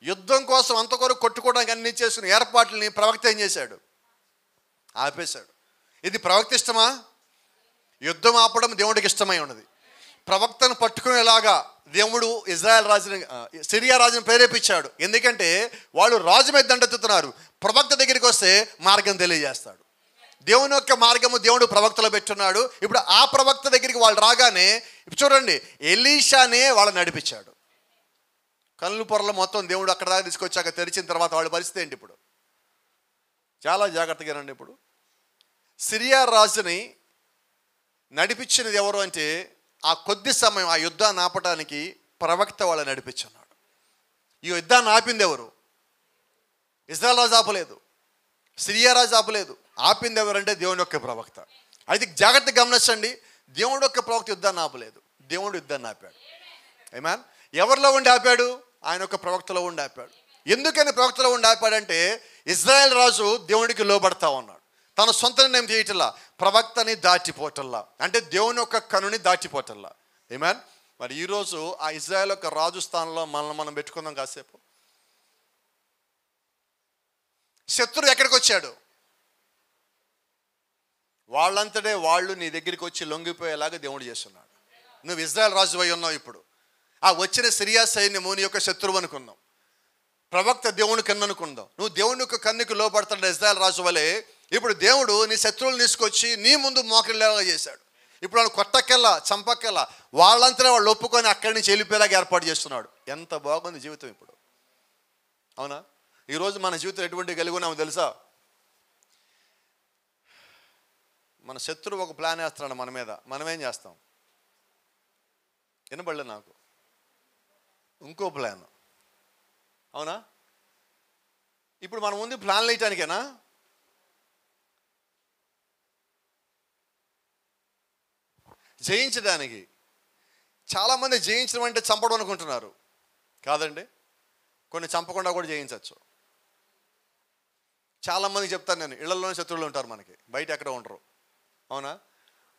యుద్ధం కోసం అంతకొరకు కొట్టుకోవడానికి అన్ని చేసిన ఏర్పాట్లని ప్రవక్త ఏం చేశాడు? ఆపేశాడు. ఇది ప్రవక్త ఇష్టమా? యుద్ధం ఆపడం దేవుడికి ఇష్టమై ఉన్నది. ప్రవక్తను పట్టుకునేలాగా దేవుడు ఇజ్రాయెల్ రాజుని సిరియా రాజుని ప్రేరేపించాడు. ఎందుకంటే వాళ్ళు రాజు మీద దండెత్తుతున్నారు, ప్రవక్త దగ్గరికి వస్తే మార్గం తెలియజేస్తాడు. దేవుని యొక్క మార్గము దేవుడు ప్రవక్తలో పెట్టున్నాడు. ఇప్పుడు ఆ ప్రవక్త దగ్గరికి వాళ్ళు రాగానే చూడండి ఎలీషానే వాళ్ళని నడిపించాడు. కళ్ళు పొరలు మొత్తం దేవుడు అక్కడ దాకా తీసుకొచ్చాక తెరిచిన తర్వాత వాళ్ళ పరిస్థితి ఏంటి? ఇప్పుడు చాలా జాగ్రత్తగా రండి. ఇప్పుడు సిరియా రాజుని నడిపించినది ఎవరు అంటే ఆ కొద్ది సమయం ఆ యుద్ధాన్ని ఆపడానికి ప్రవక్త వాళ్ళని నడిపించున్నాడు. ఈ యుద్ధాన్ని ఆపింది ఎవరు? ఇజ్రాయెల్ రాజు ఆపలేదు, సిరియా రాజు ఆపలేదు. ఆపింది ఎవరంటే దేవుని యొక్క ప్రవక్త. అయితే జాగ్రత్తగా గమనించండి, దేవుడు యొక్క ప్రవక్త యుద్ధాన్ని ఆపలేదు, దేవుడు యుద్ధాన్ని ఆపాడు. ఆమేన్. ఎవరిలో ఉండి ఆపాడు? ఆయన యొక్క ప్రవక్తలో ఉండి ఆపాడు. ఎందుకని ప్రవక్తలో ఉండి ఆపాడంటే ఇజ్రాయెల్ రాజు దేవుడికి లోబడతా ఉన్నాడు, తన సొంత నిర్ణయం చేయటల్లా, ప్రవక్తని దాటిపోటల్లా, అంటే దేవుని యొక్క కనుని దాటిపోటల్లా. ఆమేన్. మరి ఈరోజు ఆ ఇజ్రాయెల్ యొక్క రాజు స్థానంలో మనం పెట్టుకుందాం కాసేపు. శత్రువు ఎక్కడికి వచ్చాడు? వాళ్ళంతటే వాళ్ళు నీ దగ్గరికి వచ్చి లొంగిపోయేలాగా దేవుడు చేస్తున్నాడు. నువ్వు ఇజ్రాయెల్ రాజు అయి ఉన్నావు. ఇప్పుడు ఆ వచ్చిన సిరియా సైన్యము నీ యొక్క శత్రువు అనుకున్నావు, ప్రవక్త దేవుని కన్ను అనుకుందాం. నువ్వు దేవుని యొక్క కన్నుకు లోపడుతున్న ఇజ్రాయెల్ రాజు వలె ఇప్పుడు దేవుడు నీ శత్రువులు తీసుకొచ్చి నీ ముందు మోకరిల్లేలా చేశాడు. ఇప్పుడు వాళ్ళు కొట్టకెళ్ళా చంపకెళ్ళా వాళ్ళంతా వాళ్ళు ఒప్పుకొని అక్కడి నుంచి వెళ్ళిపోయేలాగా ఏర్పాటు చేస్తున్నాడు. ఎంత బాగుంది జీవితం ఇప్పుడు, అవునా? ఈరోజు మన జీవితం ఎటువంటి కలిగి ఉన్నామో తెలుసా? మన శత్రువు ఒక ప్లాన్ వేస్తున్నాడు మన మీద, మనం ఏం చేస్తాం? వినబడలే నాకు. ఇంకో ప్లాన్, అవునా? ఇప్పుడు మనం ముందు ప్లాన్లు వేయటానికేనా? జయించడానికి. చాలామంది జయించడం అంటే చంపడం అనుకుంటున్నారు. కాదండి, కొన్ని చంపకుండా కూడా జయించవచ్చు. చాలామందికి చెప్తాను నేను, ఇళ్లలోనే శత్రువులు ఉంటారు మనకి, బయట ఎక్కడ ఉండరు, అవునా?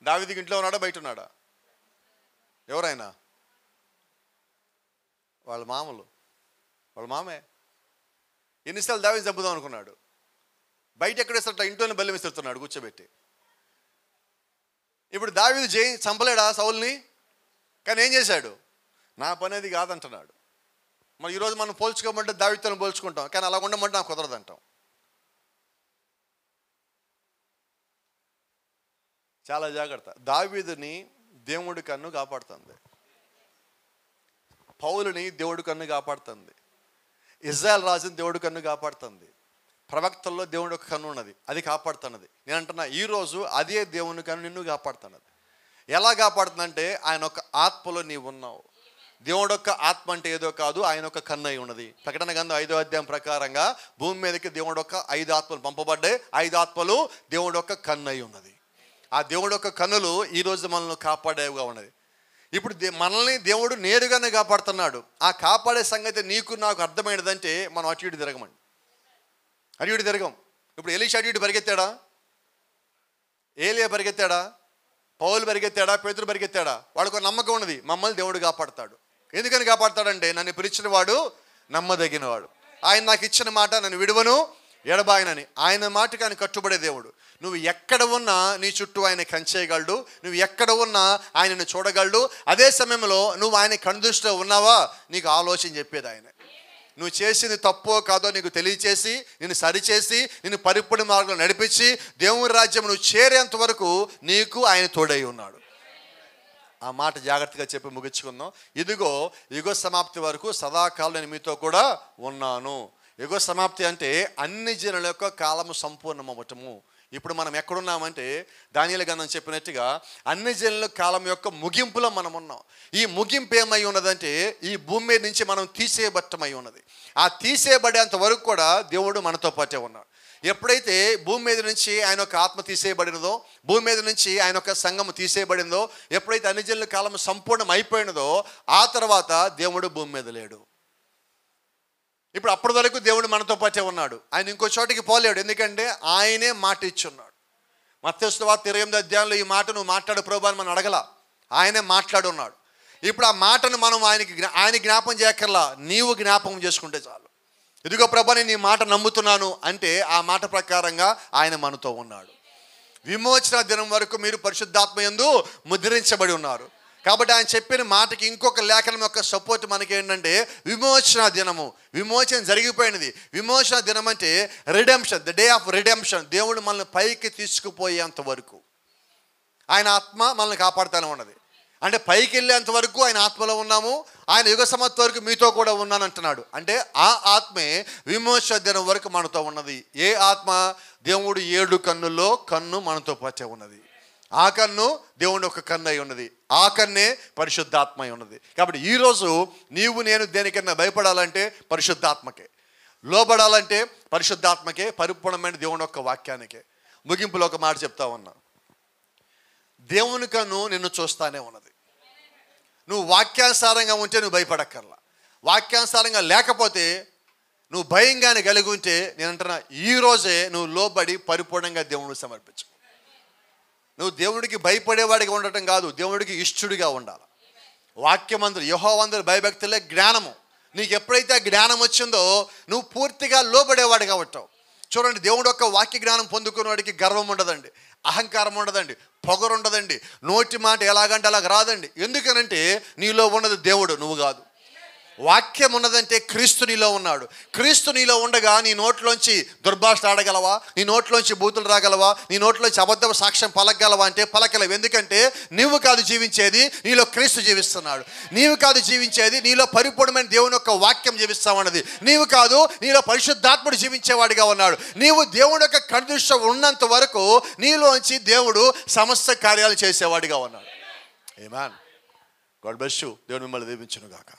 దావీదుకి ఇంట్లో ఉన్నాడా బయట ఉన్నాడా? ఎవరైనా వాళ్ళ మామలు, వాళ్ళ మామే. ఎన్నిసార్లు దావీదుని చంపుదాం అనుకున్నాడు, బయట ఎక్కడ వేస్తాడు? ఇంట్లోనే బల్లి విసురుతున్నాడు కూర్చోబెట్టి. ఇప్పుడు దావీదు చంపలేడా సౌల్ని? కానీ ఏం చేశాడు? నా పని అది కాదంటున్నాడు. మరి ఈరోజు మనం పోల్చుకోమంటే దావీదుతో పోల్చుకుంటాం, కానీ అలా ఉండమంటే నాకు కుదరదంటాం. చాలా జాగ్రత్త. దావీదుని దేవుడి కన్ను కాపాడుతుంది, పౌలుని దేవుడి కన్ను కాపాడుతుంది, ఇజ్రాయెల్ రాజుని దేవుడి కన్ను కాపాడుతుంది, ప్రవక్తల్లో దేవుడి యొక్క కన్ను ఉన్నది, అది కాపాడుతున్నది. నేను అంటున్నా ఈరోజు అదే దేవుని కన్ను నిన్ను కాపాడుతున్నది. ఎలా కాపాడుతుందంటే ఆయన ఒక ఆత్మలో నీవు ఉన్నావు, దేవుడు యొక్క ఆత్మ అంటే ఏదో కాదు, ఆయన యొక్క కన్ను అయి ఉన్నది. ప్రకటన గ్రంథం 5వ అధ్యాయం ప్రకారంగా భూమి మీదకి దేవుడు యొక్క 5 ఆత్మలు పంపబడ్డాయి. 5 ఆత్మలు దేవుడు యొక్క కన్ను అయి ఉన్నది. ఆ దేవుడు యొక్క కన్నులు ఈరోజు మనల్ని కాపాడేవిగా ఉన్నది. ఇప్పుడు మనల్ని దేవుడు నేరుగానే కాపాడుతున్నాడు. ఆ కాపాడే సంగతి నీకు నాకు అర్థమైనదంటే మనం అటు ఇటు తిరగమండి, అటు ఇటు తిరగం. ఇప్పుడు ఎలీషా అటు ఇటు పరిగెత్తాడా? ఏలియా పరిగెత్తాడా? పౌలు పరిగెత్తాడా? పేతురు పరిగెత్తాడా? వాడికి ఒక నమ్మకం ఉన్నది, మమ్మల్ని దేవుడు కాపాడుతాడు. ఎందుకని కాపాడుతాడంటే నన్ను పిలిచిన వాడు నమ్మదగినవాడు, ఆయన నాకు ఇచ్చిన మాట నన్ను విడువను ఎడబాయనని. ఆయన మాటకి ఆయన కట్టుబడే దేవుడు. నువ్వు ఎక్కడ ఉన్నా నీ చుట్టూ ఆయన కంచేయగలడు, నువ్వు ఎక్కడ ఉన్నా ఆయనను చూడగలడు. అదే సమయంలో నువ్వు ఆయన కనుదృష్టిలో ఉన్నావా నీకు ఆలోచన చెప్పేది ఆయన. నువ్వు చేసింది తప్పో కాదో నీకు తెలియచేసి, నిన్ను సరిచేసి, నిన్ను పరిపూర్ణ మార్గంలో నడిపించి దేవుని రాజ్యం నువ్వు చేరేంత వరకు నీకు ఆయన తోడై ఉన్నాడు. ఆ మాట జాగ్రత్తగా చెప్పి ముగించుకుందాం. ఇదిగో యుగ సమాప్తి వరకు సదాకాలం నేను మీతో కూడా ఉన్నాను. యుగ సమాప్తి అంటే అన్ని జనుల యొక్క కాలము సంపూర్ణమవటము. ఇప్పుడు మనం ఎక్కడున్నామంటే దానియేలు గ్రంథం చెప్పినట్టుగా అన్ని జనుల కాలం యొక్క ముగింపులో మనం ఉన్నాం. ఈ ముగింపు ఏమై ఉన్నదంటే ఈ భూమి మీద నుంచి మనం తీసేయబట్టమై ఉన్నది. ఆ తీసేయబడేంత వరకు కూడా దేవుడు మనతో పాటే ఉన్నాడు. ఎప్పుడైతే భూమి మీద నుంచి ఆయన యొక్క ఆత్మ తీసేయబడినదో, భూమి మీద నుంచి ఆయన యొక్క సంఘము తీసేయబడిందో, ఎప్పుడైతే అన్ని జనుల కాలం సంపూర్ణం అయిపోయినదో ఆ తర్వాత దేవుడు భూమి మీద లేడు. ఇప్పుడు అప్పటి వరకు దేవుడు మనతో పాటే ఉన్నాడు. ఆయన ఇంకో చోటికి పోలేడు, ఎందుకంటే ఆయనే మాట ఇచ్చున్నాడు. మత్తయి సువార్త 28వ అధ్యాయంలో ఈ మాట నువ్వు మాట్లాడు ప్రభువా అని మనం అడగల, ఆయనే మాట్లాడున్నాడు. ఇప్పుడు ఆ మాటను మనం ఆయన జ్ఞాపం చేయక్కర్లా, నీవు జ్ఞాపకం చేసుకుంటే చాలు. ఇదిగో ప్రభువా నేను నీ మాట నమ్ముతున్నాను అంటే ఆ మాట ప్రకారంగా ఆయన మనతో ఉన్నాడు. విమోచన దినం వరకు మీరు పరిశుద్ధాత్మ యందు ముద్రించబడి ఉన్నారు. కాబట్టి ఆయన చెప్పిన మాటకి ఇంకొక లేఖనం యొక్క సపోర్ట్ మనకి ఏంటంటే విమోచన దినము. విమోచన జరిగిపోయినది. విమోచన దినం అంటే redemption, the day of redemption. దేవుడు మనల్ని పైకి తీసుకుపోయేంత వరకు ఆయన ఆత్మ మనల్ని కాపాడుతూనే ఉన్నది. అంటే పైకి వెళ్ళేంత వరకు ఆయన ఆత్మలో ఉన్నాము. ఆయన యుగ సమాప్తి వరకు మీతో కూడా ఉన్నాను అంటున్నాడు. అంటే ఆ ఆత్మే విమోచన దినం వరకు మనతో ఉన్నది. ఏ ఆత్మ? దేవుడు 7 కన్నుల్లో కన్ను మనతో పాటే ఉన్నది. ఆ కన్ను దేవుని ఒక కన్ను అయి ఉన్నది. ఆ కన్నే పరిశుద్ధాత్మ అయి ఉన్నది. కాబట్టి ఈరోజు నీవు నేను దేనికన్నా భయపడాలంటే పరిశుద్ధాత్మకే, లోబడాలంటే పరిశుద్ధాత్మకే, పరిపూర్ణమైన దేవుని యొక్క వాక్యానికే. ముగింపులో ఒక మాట చెప్తా ఉన్నా, దేవుని కన్ను నిన్ను చూస్తానే ఉన్నది. నువ్వు వాక్యానుసారంగా ఉంటే నువ్వు భయపడక్కర్లా. వాక్యానుసారంగా లేకపోతే నువ్వు భయంగానే కలిగి ఉంటే నేను అంటున్నా ఈరోజే నువ్వు లోబడి పరిపూర్ణంగా దేవుడికి సమర్పించు. నువ్వు దేవుడికి భయపడేవాడిగా ఉండటం కాదు, దేవుడికి ఇష్టడిగా ఉండాలి. వాక్యమందు యెహోవాందు భయభక్తులే జ్ఞానము. నీకు ఎప్పుడైతే ఆ జ్ఞానం వచ్చిందో నువ్వు పూర్తిగా లోబడేవాడిగా ఉంటావు. చూడండి, దేవుడు యొక్క వాక్య జ్ఞానం పొందుకున్న వాడికి గర్వం ఉండదండి, అహంకారం ఉండదండి, పొగరు ఉండదండి, నోటి మాట ఎలాగంటే అలాగ రాదండి. ఎందుకనంటే నీలో ఉన్నది దేవుడు, నువ్వు కాదు. వాక్యం ఉన్నదంటే క్రీస్తు నీలో ఉన్నాడు. క్రీస్తు నీలో ఉండగా నీ నోట్లోంచి దుర్భాష ఆడగలవా? నీ నోట్లోంచి బూతులు రాగలవా? నీ నోట్లోంచి అబద్ధ సాక్ష్యం పలకగలవా అంటే పలకలేవు. ఎందుకంటే నీవు కాదు జీవించేది, నీలో క్రీస్తు జీవిస్తున్నాడు. నీవు కాదు జీవించేది, నీలో పరిపూర్ణమైన దేవుని యొక్క వాక్యం జీవిస్తామన్నది. నీవు కాదు, నీలో పరిశుద్ధాత్ముడు జీవించేవాడిగా ఉన్నాడు. నీవు దేవుని యొక్క కనుదృష్టి ఉన్నంత వరకు నీలోంచి దేవుడు సమస్త కార్యాలు చేసేవాడిగా ఉన్నాడు. ఆమేన్. God bless you. దేవుడు మిమ్మల్ని దీవించును గాక.